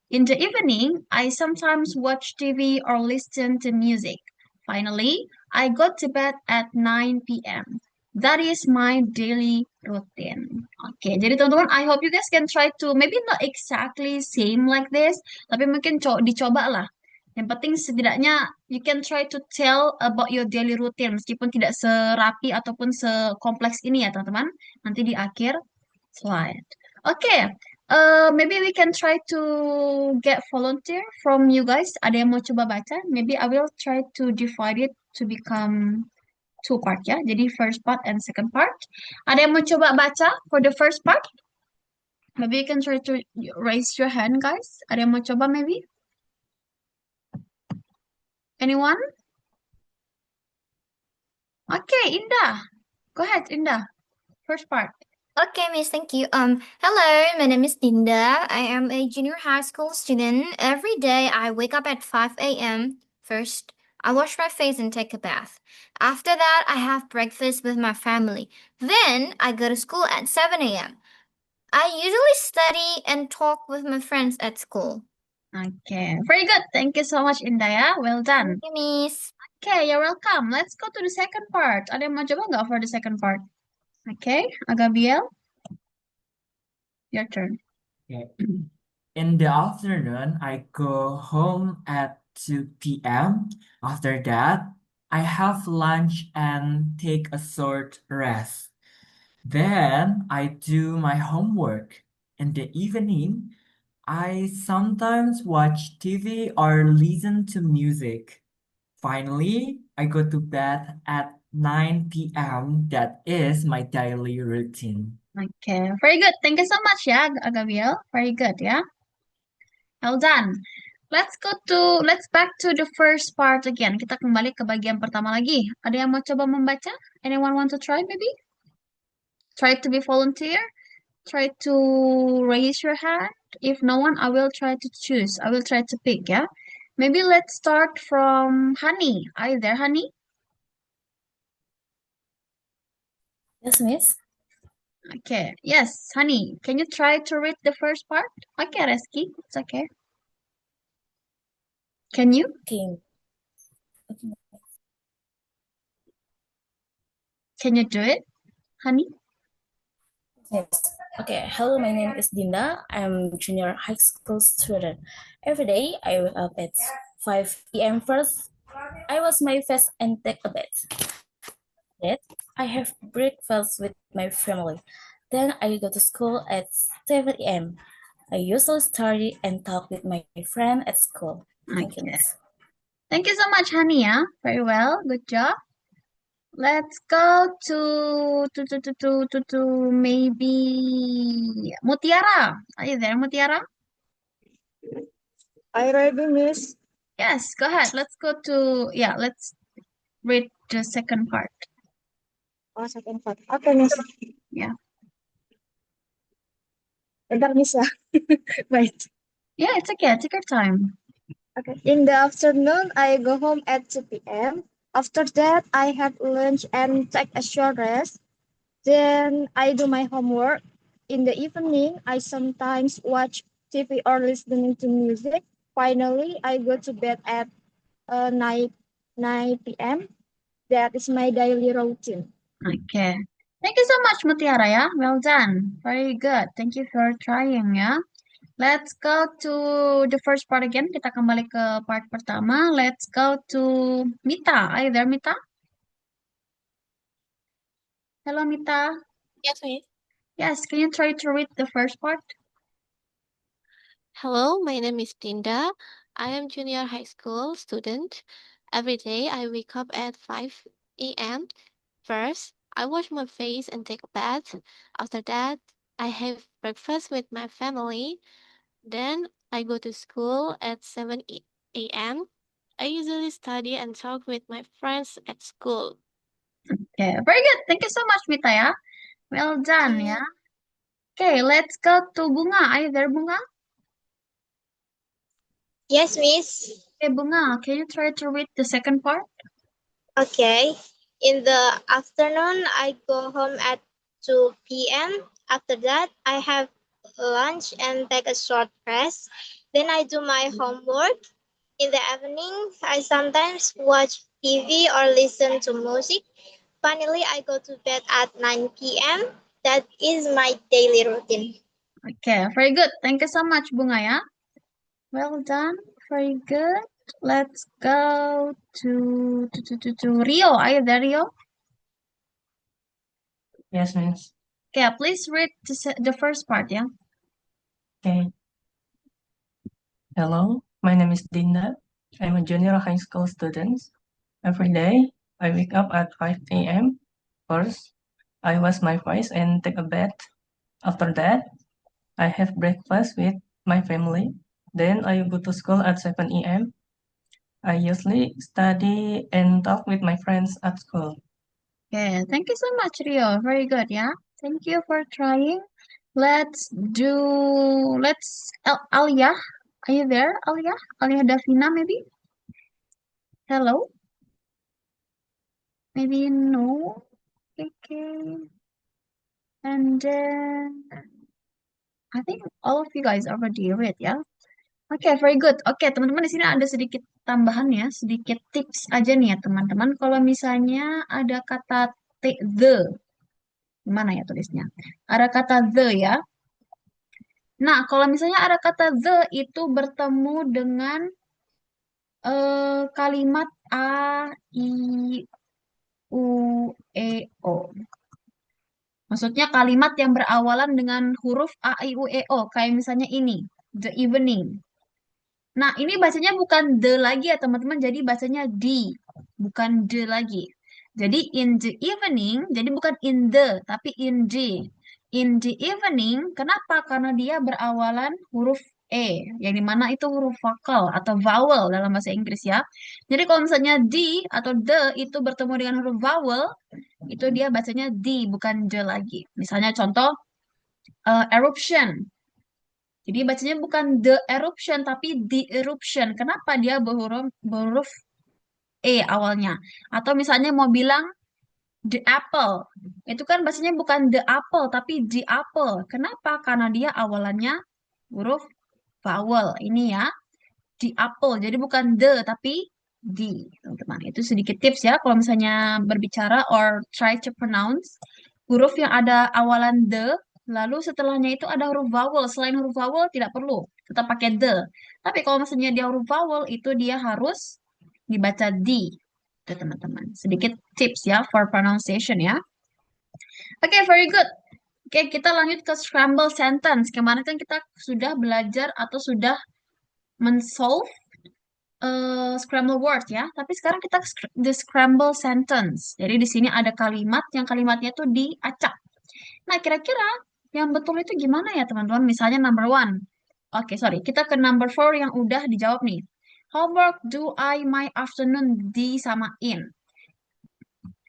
[SPEAKER 1] In the evening, I sometimes watch TV or listen to music. Finally, I go to bed at 9 p.m. That is my daily routine. Oke, jadi teman-teman, I hope you guys can try to maybe not exactly same like this, tapi mungkin dicoba lah. Yang penting setidaknya you can try to tell about your daily routine meskipun tidak serapi ataupun sekompleks ini ya teman-teman. Nanti di akhir slide. Oke, Maybe we can try to get volunteer from you guys. Ada yang mau coba baca? Maybe I will try to divide it to become two part ya. Jadi first part and second part. Ada yang mau coba baca for the first part? Maybe you can try to raise your hand, guys. Ada yang mau coba maybe? Anyone? Okay, Indah. Go ahead, Indah. First part.
[SPEAKER 3] Okay, Miss, thank you. Hello, my name is Dinda. I am a junior high school student. Every day I wake up at 5 a.m. First, I wash my face and take a bath. After that, I have breakfast with my family. Then I go to school at 7 a.m. I usually study and talk with my friends at school.
[SPEAKER 1] Okay, very good. Thank you so much, Indah ya. Well done.
[SPEAKER 3] Thank you, Miss.
[SPEAKER 1] Okay, you're welcome. Let's go to the second part. Ada yang mau coba nggak for the second part? Okay, Agabiel, your turn.
[SPEAKER 4] Okay. In the afternoon, I go home at 2 p.m. After that, I have lunch and take a short rest. Then I do my homework. In the evening, I sometimes watch TV or listen to music. Finally, I go to bed at 9 p.m. That is my daily routine.
[SPEAKER 1] Okay, very good. Thank you so much ya, Agabiel. Very good ya. Well done. Let's back to the first part again. Kita kembali ke bagian pertama lagi. Ada yang mau coba membaca? Anyone want to try maybe? Try to be volunteer. Try to raise your hand. If no one, I will try to choose. I will try to pick ya. Maybe let's start from Hani. Are you there, Hani?
[SPEAKER 8] Yes, Miss.
[SPEAKER 1] Okay. Yes, Hani. Can you try to read the first part? Okay, Reski. It's okay. Can you?
[SPEAKER 8] Okay. Okay.
[SPEAKER 1] Can you do it, Hani?
[SPEAKER 8] Yes. Okay. Hello, my name is Dinda. I'm junior high school student. Every day I wake up at 5 p.m. First, I wash my face and take a bath. Then I have breakfast with my family. Then I go to school at 7 a.m. I usually study and talk with my friend at school. Thank you,
[SPEAKER 1] Okay.
[SPEAKER 8] Miss.
[SPEAKER 1] Thank you so much, Hani. Yeah, very well. Good job. Let's go to maybe Mutiara. Are you there, Mutiara?
[SPEAKER 7] I ready, Miss.
[SPEAKER 1] Yes, go ahead. Let's read the second part.
[SPEAKER 7] Oh, second part. Okay, Miss.
[SPEAKER 1] Yeah.
[SPEAKER 7] Bentar, Miss ya. Wait.
[SPEAKER 1] Yeah, it's okay. Take your time.
[SPEAKER 7] Okay. In the afternoon, I go home at 2 p.m. After that, I have lunch and take a short rest. Then I do my homework. In the evening, I sometimes watch TV or listening to music. Finally, I go to bed at 9 p.m. That is my daily routine.
[SPEAKER 1] Okay. Thank you so much, Mutiara, ya. Well done. Very good. Thank you for trying, ya. Let's go to the first part again. Kita kembali ke part pertama. Let's go to Mita. Are you there, Mita? Hello, Mita.
[SPEAKER 5] Yes, Miss.
[SPEAKER 1] Yes, can you try to read the first part?
[SPEAKER 5] Hello, my name is Dinda. I am junior high school student. Every day I wake up at 5 a.m. First, I wash my face and take a bath. After that, I have breakfast with my family. Then I go to school at 7 a.m. I usually study and talk with my friends at school.
[SPEAKER 1] Okay, very good. Thank you so much, Mita, ya. Well done, ya. Okay, let's go to Bunga. Are you there, Bunga?
[SPEAKER 9] Yes, Miss.
[SPEAKER 1] Okay, Bunga, can you try to read the second part?
[SPEAKER 9] Okay. In the afternoon, I go home at 2 p.m. After that, I have lunch and take a short rest. Then I do my homework. In the evening, I sometimes watch TV or listen to music. Finally, I go to bed at 9 p.m. That is my daily routine.
[SPEAKER 1] Okay, very good. Thank you so much, Bunga, ya. Well done. Very good. Let's go to Rio. Are you there, Rio?
[SPEAKER 6] Yes, Miss.
[SPEAKER 1] Okay, please read the first part, yeah.
[SPEAKER 6] Okay. Hello, my name is Dinda. I'm a junior high school student. Every day, I wake up at 5 a.m. First, I wash my face and take a bath. After that, I have breakfast with my family. Then I go to school at 7 a.m. I usually study and talk with my friends at school.
[SPEAKER 1] Okay, thank you so much, Rio. Very good, yeah. Thank you for trying. Let's Alia. Are you there, Alia? Alia Davina, maybe? Hello? Maybe no. Okay. And then I think all of you guys already read, ya. Oke, very good. Oke, teman-teman di sini ada sedikit tambahan ya, sedikit tips aja nih ya, teman-teman. Kalau misalnya ada kata the, gimana ya tulisnya? Ada kata the ya. Nah, kalau misalnya ada kata the itu bertemu dengan kalimat a, i, u, e, o. Maksudnya kalimat yang berawalan dengan huruf a, i, u, e, o. Kayak misalnya ini, the evening. Nah, ini bacanya bukan the lagi ya, teman-teman. Jadi bacanya di, bukan the lagi. Jadi in the evening, jadi bukan in the, tapi in the. In the evening, kenapa? Karena dia berawalan huruf E, yang dimana itu huruf vokal atau vowel dalam bahasa Inggris ya. Jadi kalau misalnya di atau the itu bertemu dengan huruf vowel, itu dia bacanya di, bukan the lagi. Misalnya contoh, eruption. Jadi bacanya bukan the eruption, tapi the eruption. Kenapa dia berhuruf E awalnya? Atau misalnya mau bilang the apple. Itu kan bacanya bukan the apple, tapi the apple. Kenapa? Karena dia awalannya huruf vowel. Ini ya, the apple. Jadi bukan the, tapi the, teman-teman. Itu sedikit tips ya, kalau misalnya berbicara or try to pronounce huruf yang ada awalan the, lalu setelahnya itu ada huruf vowel. Selain huruf vowel tidak perlu, tetap pakai the. Tapi kalau misalnya dia huruf vowel, itu dia harus dibaca di. Itu teman-teman. Sedikit tips ya for pronunciation ya. Oke, very good. Oke, kita lanjut ke scramble sentence. Kemarin kan kita sudah belajar atau sudah men-solve scramble word ya. Tapi sekarang kita the scramble sentence. Jadi di sini ada kalimat yang kalimatnya tuh diacak. Nah, kira-kira yang betul itu gimana ya, teman-teman? Misalnya number one. Oke, sorry. Kita ke number four yang udah dijawab nih. Homework do I my afternoon disamain.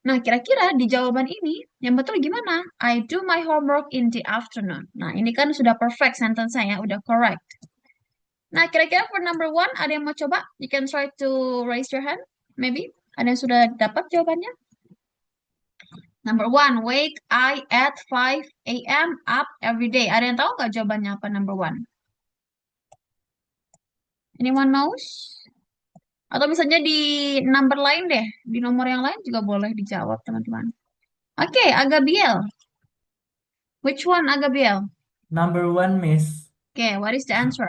[SPEAKER 1] Nah, kira-kira di jawaban ini yang betul gimana? I do my homework in the afternoon. Nah, ini kan sudah perfect sentence saya, udah correct. Nah, kira-kira for number one, ada yang mau coba? You can try to raise your hand, maybe. Ada yang sudah dapat jawabannya? Number one, wake I at 5 a.m. up every day. Ada yang tahu nggak jawabannya apa number one? Anyone knows? Atau misalnya di number lain deh, di nomor yang lain juga boleh dijawab, teman-teman. Oke, Agabiel. Which one, Agabiel?
[SPEAKER 4] Number one, Miss.
[SPEAKER 1] Okay, what is the answer?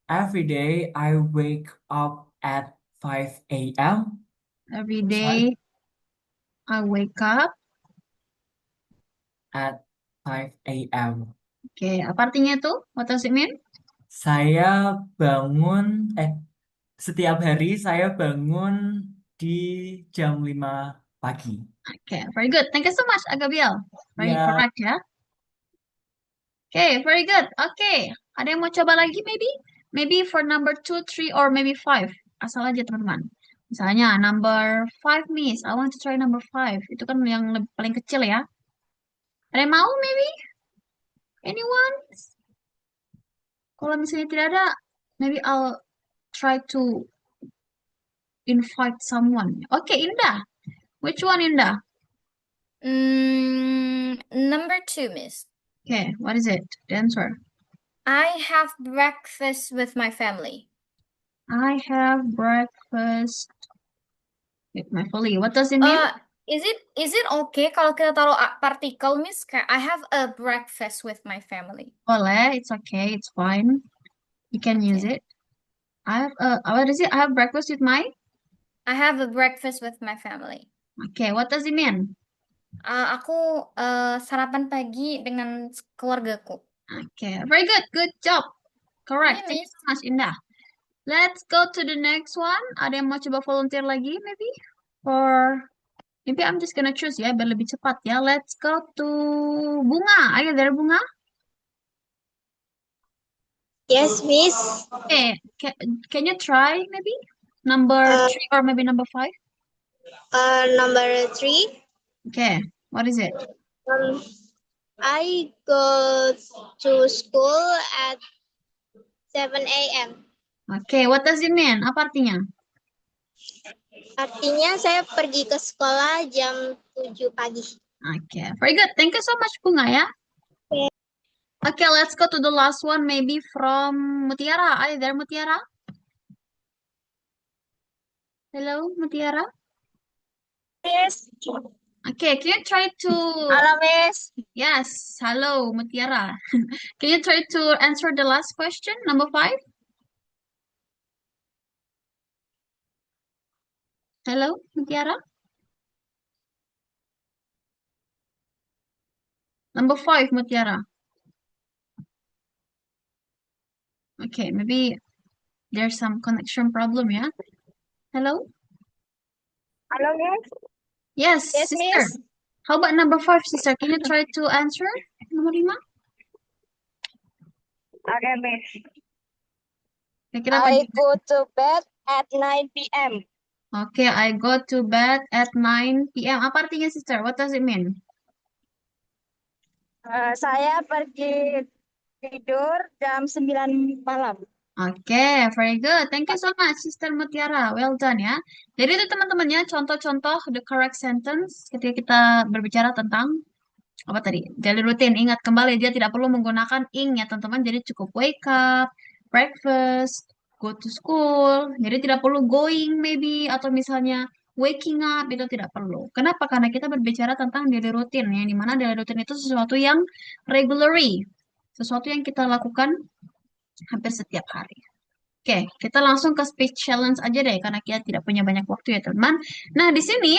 [SPEAKER 4] Every day I wake up at 5 a.m.
[SPEAKER 1] Every
[SPEAKER 4] That's
[SPEAKER 1] day
[SPEAKER 4] right.
[SPEAKER 1] I wake up.
[SPEAKER 4] At 5 a.m.
[SPEAKER 1] Okay, apa artinya itu? What does it mean?
[SPEAKER 4] Saya bangun, setiap hari saya bangun di jam 5 pagi.
[SPEAKER 1] Okay, very good. Thank you so much, Agabiel. Very
[SPEAKER 4] Ya,
[SPEAKER 1] correct ya. Okay, very good. Okay, ada yang mau coba lagi maybe? Maybe for number 2, 3, or maybe 5. Asal aja teman-teman. Misalnya number 5, Miss. I want to try number 5. Itu kan yang paling kecil ya. Ada yang mau maybe? Anyone? Kalau misalnya tidak ada, maybe I'll try to invite someone. Okay, Indah. Which one, Indah?
[SPEAKER 3] Number 2, Miss.
[SPEAKER 1] Okay, what is it? The answer.
[SPEAKER 3] I have breakfast with my family.
[SPEAKER 1] I have breakfast with my family. What does it mean?
[SPEAKER 3] Is it okay kalau kita taruh partikel, Miss? Kayak I have a breakfast with my family.
[SPEAKER 1] Boleh, it's okay, it's fine. You can use it. I have what is it? I have breakfast with my.
[SPEAKER 3] I have a breakfast with my family.
[SPEAKER 1] Okay, what does it mean?
[SPEAKER 3] Aku sarapan pagi dengan keluargaku.
[SPEAKER 1] Okay, very good. Good job. Correct.
[SPEAKER 3] Okay,
[SPEAKER 1] Thank you
[SPEAKER 3] Miss.
[SPEAKER 1] so much, Indah. Let's go to the next one. Ada yang mau coba volunteer lagi, maybe? Or maybe I'm just gonna choose ya, biar lebih cepat ya. Let's go to Bunga. Are you there, Bunga?
[SPEAKER 9] Yes, Miss.
[SPEAKER 1] Okay, can you try maybe number 3 or maybe number 5?
[SPEAKER 9] Number 3.
[SPEAKER 1] Okay, what is it?
[SPEAKER 9] I go to school at 7 a.m.
[SPEAKER 1] Okay, what does it mean? Apa artinya?
[SPEAKER 9] Artinya saya pergi ke sekolah jam 7 pagi.
[SPEAKER 1] Okay, very good. Thank you so much, Bunga ya. Okay, let's go to the last one, maybe from Mutiara. Are you there, Mutiara? Hello, Mutiara.
[SPEAKER 7] Miss.
[SPEAKER 1] Okay, can you try to...
[SPEAKER 7] Halo, Miss.
[SPEAKER 1] Yes, hello, Mutiara. Can you try to answer the last question, number 5? Hello, Mutiara. Number 5, Mutiara. Okay, maybe there's some connection problem, yeah? Hello?
[SPEAKER 7] Halo, Miss.
[SPEAKER 1] Yes,
[SPEAKER 7] Yes,
[SPEAKER 1] sister.
[SPEAKER 7] Miss.
[SPEAKER 1] How about number 5, sister? Can you try to answer? Nomor 5?
[SPEAKER 7] Okay, Miss.
[SPEAKER 1] Kira-kira apa?
[SPEAKER 7] I go to bed at 9 p.m.
[SPEAKER 1] Okay, I go to bed at 9 p.m. Apa artinya, sister? What does it mean?
[SPEAKER 7] Saya pergi tidur jam 9 malam.
[SPEAKER 1] Okay, very good. Thank you so much, Sister Mutiara. Well done ya. Jadi itu teman-temannya contoh-contoh the correct sentence ketika kita berbicara tentang apa tadi? Daily routine. Ingat kembali dia tidak perlu menggunakan ing ya teman-teman. Jadi cukup wake up, breakfast, go to school. Jadi tidak perlu going maybe atau misalnya waking up itu tidak perlu. Kenapa? Karena kita berbicara tentang daily routine ya. Dimana daily routine itu sesuatu yang regularly. Sesuatu yang kita lakukan hampir setiap hari. Oke, kita langsung ke speech challenge aja deh, karena kita tidak punya banyak waktu ya, teman. Nah, di sini,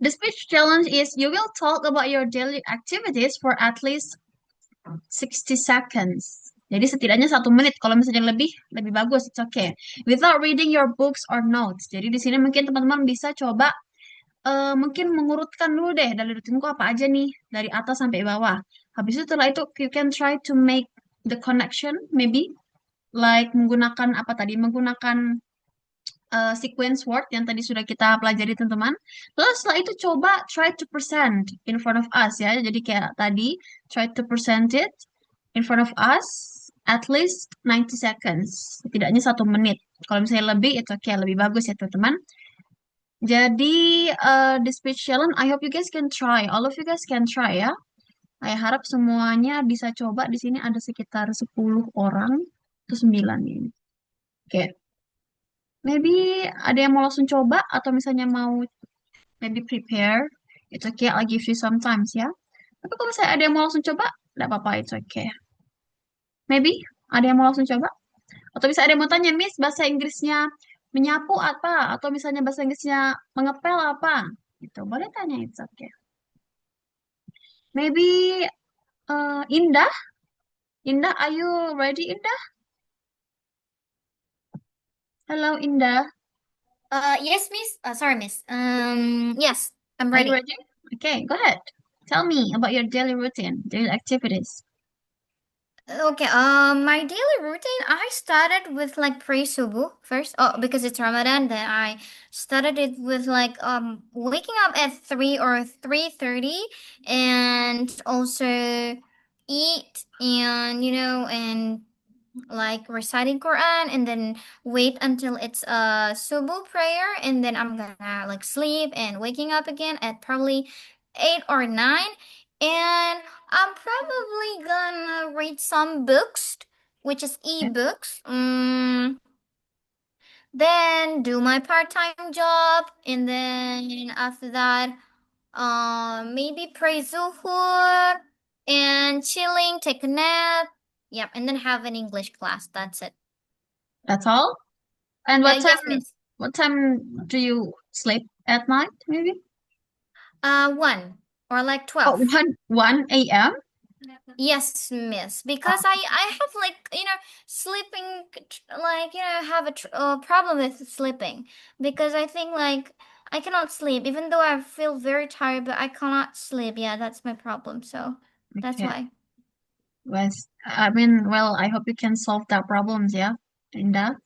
[SPEAKER 1] the speech challenge is you will talk about your daily activities for at least 60 seconds. Jadi setidaknya 1 menit. Kalau misalnya lebih bagus, it's okay. Without reading your books or notes. Jadi di sini mungkin teman-teman bisa coba mungkin mengurutkan dulu deh dari rutinku apa aja nih dari atas sampai bawah. Habis itu setelah itu you can try to make the connection maybe like menggunakan apa tadi? Menggunakan sequence word yang tadi sudah kita pelajari teman-teman. Lalu setelah itu coba try to present in front of us ya. Jadi kayak tadi try to present it in front of us at least 90 seconds. Setidaknya 1 menit. Kalau misalnya lebih itu okay, lebih bagus ya teman-teman. Jadi the speech challenge I hope you guys can try. All of you guys can try ya. Saya harap semuanya bisa coba. Di sini ada sekitar 10 orang atau 9 ini. Oke. Maybe ada yang mau langsung coba atau misalnya mau maybe prepare. It's okay, I'll give you some times ya. Tapi kalau misalnya ada yang mau langsung coba, tidak apa-apa, it's okay. Maybe ada yang mau langsung coba. Atau bisa ada yang mau tanya, Miss, bahasa Inggrisnya menyapu apa? Atau misalnya bahasa Inggrisnya mengepel apa? Gitu, boleh tanya, it's okay. Maybe Indah? Indah, are you ready, Indah? Hello, Indah.
[SPEAKER 3] Yes, Miss. Sorry, Miss. Yes, I'm
[SPEAKER 1] Are you
[SPEAKER 3] ready.
[SPEAKER 1] ready? Okay, go ahead. Tell me about your daily routine, daily activities.
[SPEAKER 3] Okay, my daily routine, I started with like pre-subuh first. Oh, because it's Ramadan, then I started it with like waking up at 3 or 3:30 and also eat and and like reciting Quran and then wait until it's a subuh prayer and then I'm gonna like sleep and waking up again at probably 8 or 9 and I'm probably gonna read some books, which is ebooks. Then do my part-time job and then after that maybe pray zuhur and chilling, take a nap. Yep, and then have an English class. That's it.
[SPEAKER 1] That's all? And what
[SPEAKER 3] Yes,
[SPEAKER 1] time
[SPEAKER 3] Miss.
[SPEAKER 1] what time do you sleep at night, maybe?
[SPEAKER 3] 1 or like
[SPEAKER 1] Oh,
[SPEAKER 3] 12.
[SPEAKER 1] 1 a.m.?
[SPEAKER 3] Yes, miss. Because I have like sleeping have a problem with sleeping because I think like I cannot sleep even though I feel very tired, but I cannot sleep. Yeah, that's my problem. So that's
[SPEAKER 1] Okay.
[SPEAKER 3] why.
[SPEAKER 1] Well, I hope you can solve that problems ya, Indah.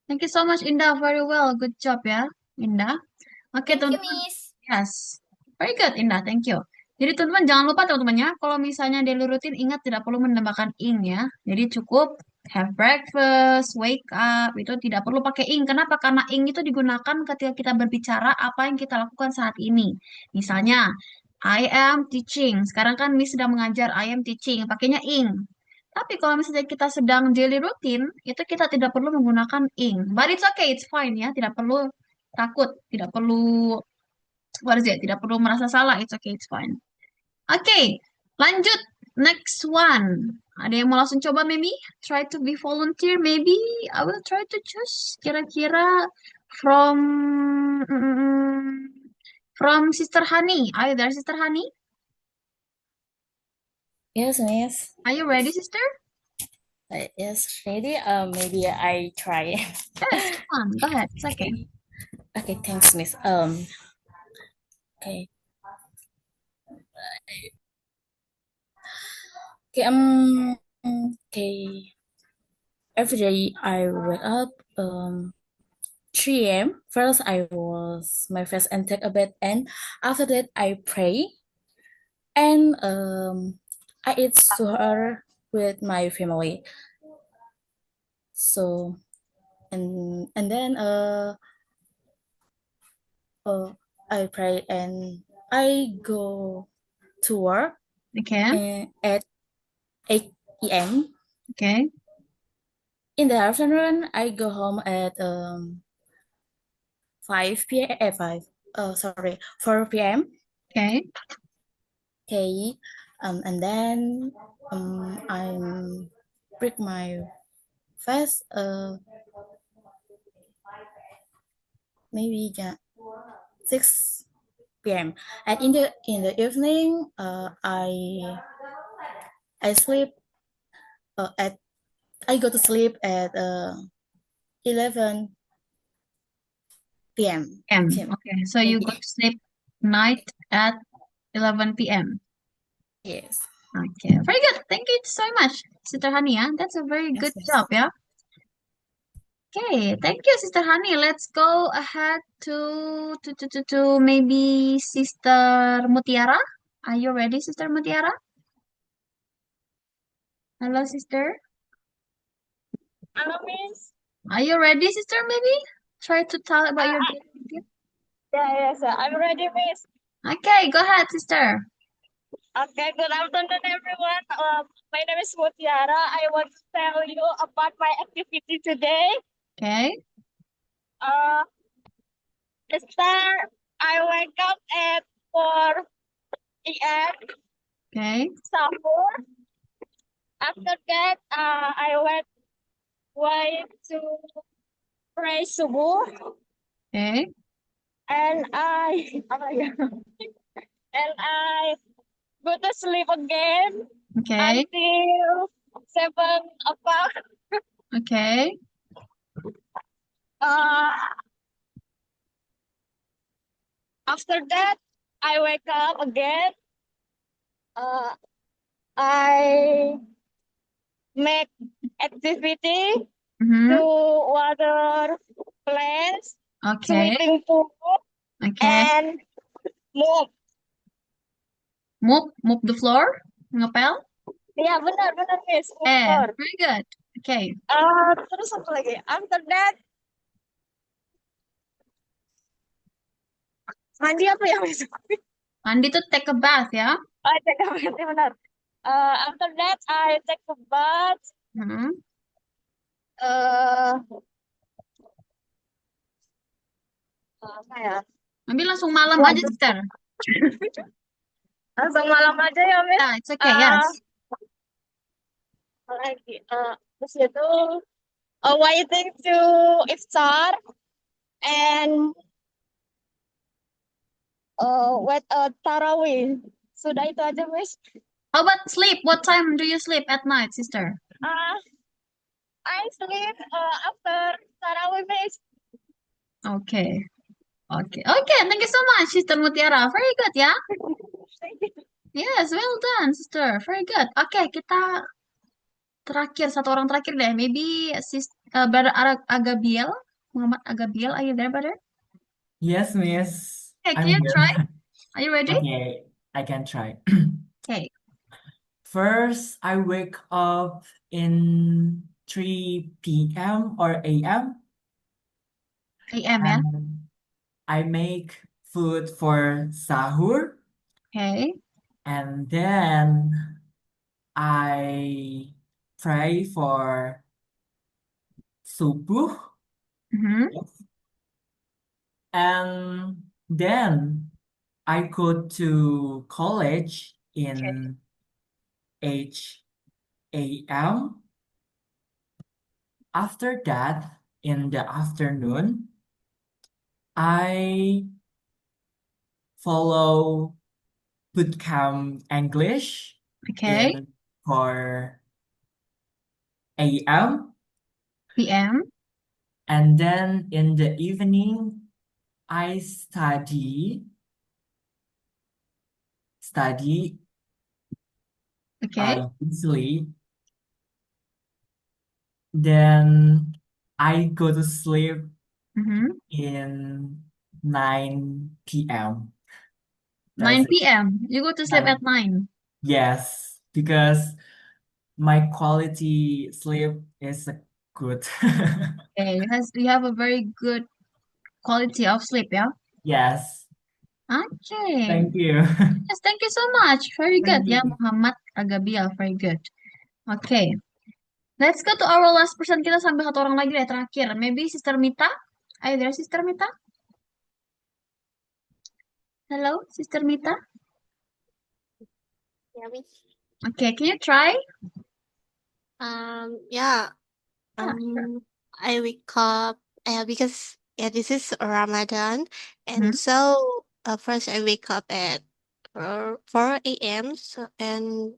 [SPEAKER 1] Thank you so much, Indah. Very well. Good job ya, Indah. Oke,
[SPEAKER 3] Thank you,
[SPEAKER 1] teman-teman.
[SPEAKER 3] miss.
[SPEAKER 1] Yes. Very good, Indah. Thank you. Jadi teman-teman jangan lupa teman-teman ya, kalau misalnya daily routine ingat tidak perlu menambahkan ing ya. Jadi cukup have breakfast, wake up, itu tidak perlu pakai ing. Kenapa? Karena ing itu digunakan ketika kita berbicara apa yang kita lakukan saat ini. Misalnya, I am teaching. Sekarang kan Miss sedang mengajar, I am teaching. Pakainya ing. Tapi kalau misalnya kita sedang daily routine, itu kita tidak perlu menggunakan ing. But it's okay, it's fine ya. Tidak perlu takut, tidak perlu what is it? Tidak perlu merasa salah. It's okay, it's fine. Oke, lanjut. Next one. Ada yang mau langsung coba, maybe? Try to be volunteer, maybe? I will try to choose. Kira-kira from from Sister Honey. Are you there, Sister Honey?
[SPEAKER 8] Yes, miss.
[SPEAKER 1] Are you ready, sister?
[SPEAKER 8] Yes, ready. Maybe I try.
[SPEAKER 1] Yes, come on. Go ahead. It's okay.
[SPEAKER 8] Okay, thanks, miss. Okay. Okay. Okay. Every day I wake up 3 a.m. First, I wash my face and take a bath, and after that, I pray, and I eat suhoor with my family. So, and then I pray and I go to work
[SPEAKER 1] Okay.
[SPEAKER 8] at 8 a.m.
[SPEAKER 1] Okay.
[SPEAKER 8] In the afternoon, I go home at 5 p.m. 4 p.m.
[SPEAKER 1] Okay.
[SPEAKER 8] Okay, and then I break my fast maybe 6 p.m. And in the evening, I sleep I go to sleep at 11 p.m.
[SPEAKER 1] Okay, so you go to sleep night at 11 p.m.
[SPEAKER 8] Yes.
[SPEAKER 1] Okay, very good. Thank you so much, Sister Hani. Yeah, that's a very good job. Yeah. Okay, thank you, Sister Hani. Let's go ahead to maybe Sister Mutiara. Are you ready, Sister Mutiara? Hello, sister.
[SPEAKER 7] Hello, miss.
[SPEAKER 1] Are you ready, sister? Maybe try to tell about your day.
[SPEAKER 7] Yes, I'm ready, miss.
[SPEAKER 1] Okay, go ahead, sister.
[SPEAKER 7] Okay, good afternoon, everyone. My name is Mutiara. I want to tell you about my activity today.
[SPEAKER 1] Okay.
[SPEAKER 7] The start, I wake up at 4 p.m.
[SPEAKER 1] Okay.
[SPEAKER 7] Sahur. After that, I went to pray subuh.
[SPEAKER 1] Okay.
[SPEAKER 7] And I go to sleep again
[SPEAKER 1] Okay.
[SPEAKER 7] until 7 o'clock.
[SPEAKER 1] Okay.
[SPEAKER 7] After that, I wake up again. I make activity to water plants,
[SPEAKER 1] Okay.
[SPEAKER 7] sweeping pool,
[SPEAKER 1] Okay.
[SPEAKER 7] and mop.
[SPEAKER 1] Mop the floor? Ngepel?
[SPEAKER 7] Ya, benar, miss.
[SPEAKER 1] Very good. Okay.
[SPEAKER 7] Terus apa lagi? After that, mandi apa ya, miss?
[SPEAKER 1] Mandi tuh take a bath ya?
[SPEAKER 7] Take a bath, ya benar. After that, I take a bath. Apa ya?
[SPEAKER 1] Nanti langsung malam aja, sister.
[SPEAKER 7] Langsung malam aja ya, miss.
[SPEAKER 1] Yeah, it's okay, yes.
[SPEAKER 7] Lagi, terus itu waiting to iftar and wait tarawih. Sudah itu aja, miss.
[SPEAKER 1] How about sleep? What time do you sleep at night, sister?
[SPEAKER 7] I sleep after Tarawih, Miss.
[SPEAKER 1] Okay. Okay. Okay. Thank you so much, Sister Mutiara. Very good, ya.
[SPEAKER 7] Thank you.
[SPEAKER 1] Yes, well done, sister. Very good. Oke, kita terakhir, satu orang terakhir deh. Maybe Brother Agabiel. Muhammad Agabiel, are you there, brother?
[SPEAKER 4] Yes, Miss.
[SPEAKER 1] Okay, can
[SPEAKER 4] I'm
[SPEAKER 1] you
[SPEAKER 4] here.
[SPEAKER 1] try? Are you ready?
[SPEAKER 4] Okay, I can try.
[SPEAKER 1] Okay.
[SPEAKER 4] First, I wake up in 3 p.m. or a.m.
[SPEAKER 1] AM ya.
[SPEAKER 4] and I make food for sahur,
[SPEAKER 1] Okay.
[SPEAKER 4] and then I pray for subuh,
[SPEAKER 1] Mhm.
[SPEAKER 4] and then I go to college
[SPEAKER 1] Okay.
[SPEAKER 4] in 8 a.m. After that, in the afternoon, I follow bootcamp English
[SPEAKER 1] Okay.
[SPEAKER 4] in for a.m.
[SPEAKER 1] PM.
[SPEAKER 4] and then in the evening I study
[SPEAKER 1] Okay.
[SPEAKER 4] easily. Then I go to sleep
[SPEAKER 1] Mhm.
[SPEAKER 4] in 9 p.m.
[SPEAKER 1] 9
[SPEAKER 4] That's it.
[SPEAKER 1] PM. You go to sleep at 9.
[SPEAKER 4] Yes, because my quality sleep is good.
[SPEAKER 1] Okay. You have a very good quality of sleep, yeah?
[SPEAKER 4] Yes,
[SPEAKER 1] Okay.
[SPEAKER 4] thank you.
[SPEAKER 1] Yes, thank you so much. Very good,
[SPEAKER 4] Thank
[SPEAKER 1] ya,
[SPEAKER 4] you.
[SPEAKER 1] Muhammad Agabiel. Very good. Okay. Let's go to our last person. Kita sampai satu orang lagi deh terakhir. Maybe Sister Mita. Are you there, Sister Mita? Hello, Sister Mita.
[SPEAKER 5] Yeah, Miss.
[SPEAKER 1] Okay, can you try?
[SPEAKER 5] Yeah.
[SPEAKER 1] Sure.
[SPEAKER 5] I wake up because this is Ramadan, and
[SPEAKER 1] Mhm.
[SPEAKER 5] so first I wake up at 4 a.m. So and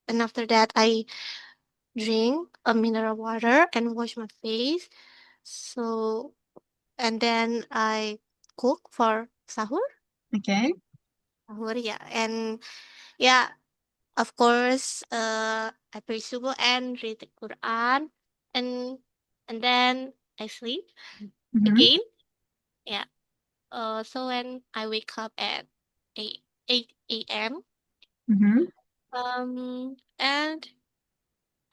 [SPEAKER 5] after that I drink a mineral water and wash my face. So and then I cook for sahur.
[SPEAKER 1] Okay.
[SPEAKER 5] Sahur, yeah, and yeah, of course, I pray subuh and read the Quran, and then I sleep
[SPEAKER 1] Mhm.
[SPEAKER 5] again. Yeah. So when I wake up at 8 a.m.
[SPEAKER 1] Mhm.
[SPEAKER 5] And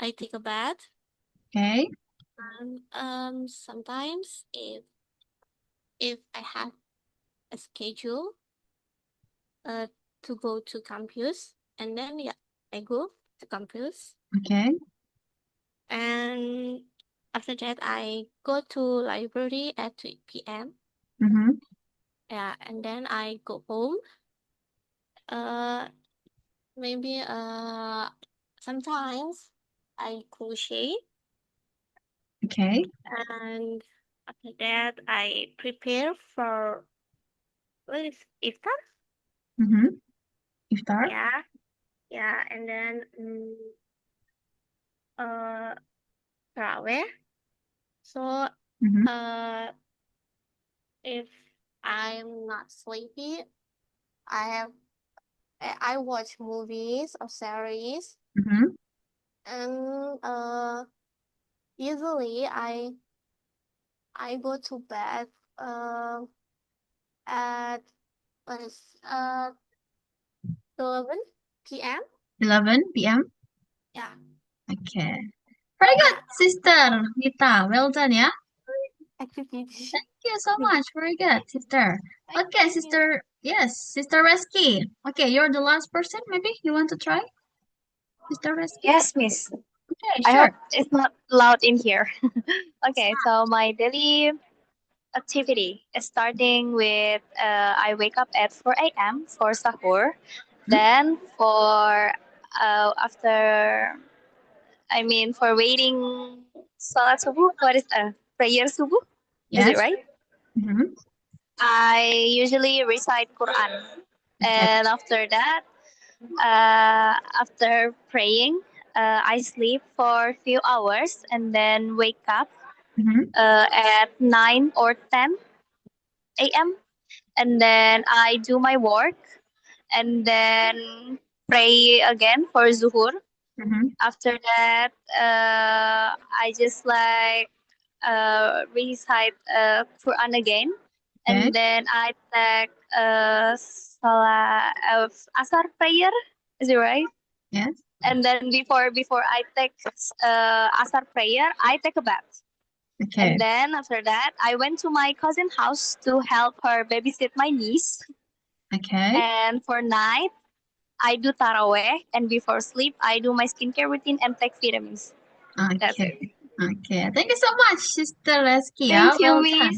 [SPEAKER 5] I take a bath.
[SPEAKER 1] Okay.
[SPEAKER 5] And sometimes if I have a schedule to go to campus, and then I go to campus,
[SPEAKER 1] Okay.
[SPEAKER 5] and after that I go to library at 2 p.m.
[SPEAKER 1] Mhm.
[SPEAKER 5] Yeah, and then I go home. Maybe sometimes I crochet,
[SPEAKER 1] Okay.
[SPEAKER 5] and after that I prepare for what is iftar.
[SPEAKER 1] Mhm. Iftar.
[SPEAKER 5] Yeah, and then taraweh. So
[SPEAKER 1] Mhm.
[SPEAKER 5] if I'm not sleepy, I watch movies or series,
[SPEAKER 1] Mhm.
[SPEAKER 5] and usually I go to bed at what is 11 p.m.
[SPEAKER 1] 11 PM.
[SPEAKER 5] Yeah.
[SPEAKER 1] Okay. Very good,
[SPEAKER 5] Yeah.
[SPEAKER 1] Sister Mita. Well done, ya.
[SPEAKER 5] Activity.
[SPEAKER 1] Thank you so much. Very good, Sister. Okay,
[SPEAKER 5] you.
[SPEAKER 1] Sister. Yes, Sister Reski. Okay, you're the last person. Maybe you want to try, Sister Reski?
[SPEAKER 10] Yes, Miss.
[SPEAKER 1] Okay,
[SPEAKER 10] I
[SPEAKER 1] sure.
[SPEAKER 10] hope it's not loud in here. Okay, so my daily activity is starting with I wake up at 4 a.m. for sahur. Then after for waiting salat subuh, what is prayer subuh? Is it
[SPEAKER 1] Yes.
[SPEAKER 10] right?
[SPEAKER 1] Mhm.
[SPEAKER 10] I usually recite Quran,
[SPEAKER 1] Okay.
[SPEAKER 10] and after that After praying, I sleep for a few hours and then wake up
[SPEAKER 1] Mhm.
[SPEAKER 10] at 9 or 10 a.m. And then I do my work and then pray again for Zuhur.
[SPEAKER 1] Mhm.
[SPEAKER 10] After that, I just like recite Quran again,
[SPEAKER 1] Okay.
[SPEAKER 10] and then I take salah asar prayer. Is it right?
[SPEAKER 1] Yes.
[SPEAKER 10] And then before I take asar prayer, I take a bath.
[SPEAKER 1] Okay.
[SPEAKER 10] And then after that, I went to my cousin's house to help her babysit my niece.
[SPEAKER 1] Okay.
[SPEAKER 10] And for night, I do taraweh, and before sleep, I do my skincare routine and take vitamins. That's
[SPEAKER 1] Okay.
[SPEAKER 10] it.
[SPEAKER 1] Okay. Thank you so much, Sister Reski.
[SPEAKER 10] Thank you,
[SPEAKER 1] Well
[SPEAKER 10] Miss.
[SPEAKER 1] done.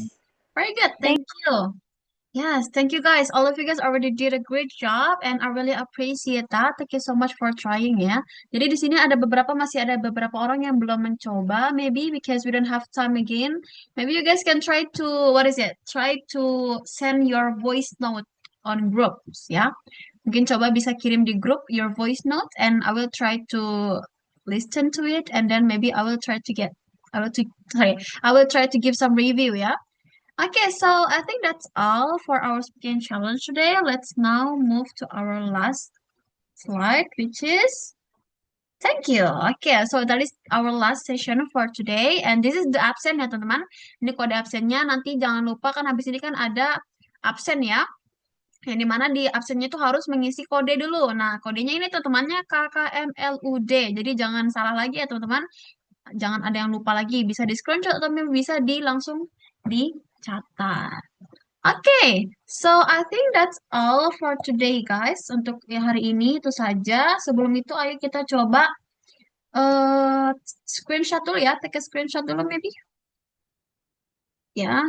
[SPEAKER 1] Very good.
[SPEAKER 10] Thank
[SPEAKER 1] Thank you. Yes, thank you guys. All of you guys already did a great job and I really appreciate that. Thank you so much for trying ya. Jadi di sini masih ada beberapa orang yang belum mencoba. Maybe because we don't have time again. Maybe you guys can try to Try to send your voice note on groups ya. Mungkin coba bisa kirim di grup your voice note and I will try to listen to it and then maybe I will try to give some review ya. Okay, so I think that's all for our speaking challenge today. Let's now move to our last slide, which is thank you. Okay, so that is our last session for today, and this is the absen ya teman-teman. Ini kode absennya. Nanti jangan lupa kan habis ini kan ada absen ya. Yang dimana di absennya itu harus mengisi kode dulu. Nah, kodenya ini tuh temannya KKMLUD. Jadi jangan salah lagi ya teman-teman. Jangan ada yang lupa lagi. Bisa di screenshot atau bisa langsung dicatat. Okay, so I think that's all for today, guys. Untuk hari ini itu saja. Sebelum itu, ayo kita coba screenshot dulu ya. Take a screenshot dulu, maybe. Ya.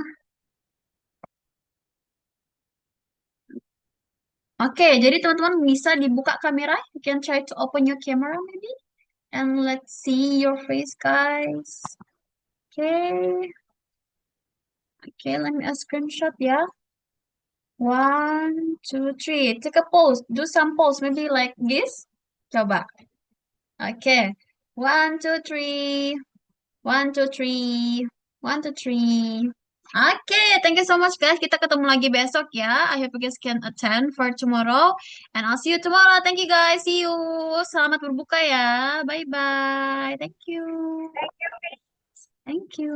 [SPEAKER 1] Oke, jadi teman-teman bisa dibuka kamera. You can try to open your camera, maybe. And let's see your face, guys. Okay. Okay, let me a screenshot ya. 1, 2, 3. Take a pose. Do some pose, maybe like this. Coba. Okay. 1, 2, 3. 1, 2, 3. 1, 2, 3. Okay, thank you so much guys. Kita ketemu lagi besok ya. I hope you guys can attend for tomorrow. And I'll see you tomorrow. Thank you guys. See you. Selamat berbuka ya. Bye-bye. Thank you. Thank you.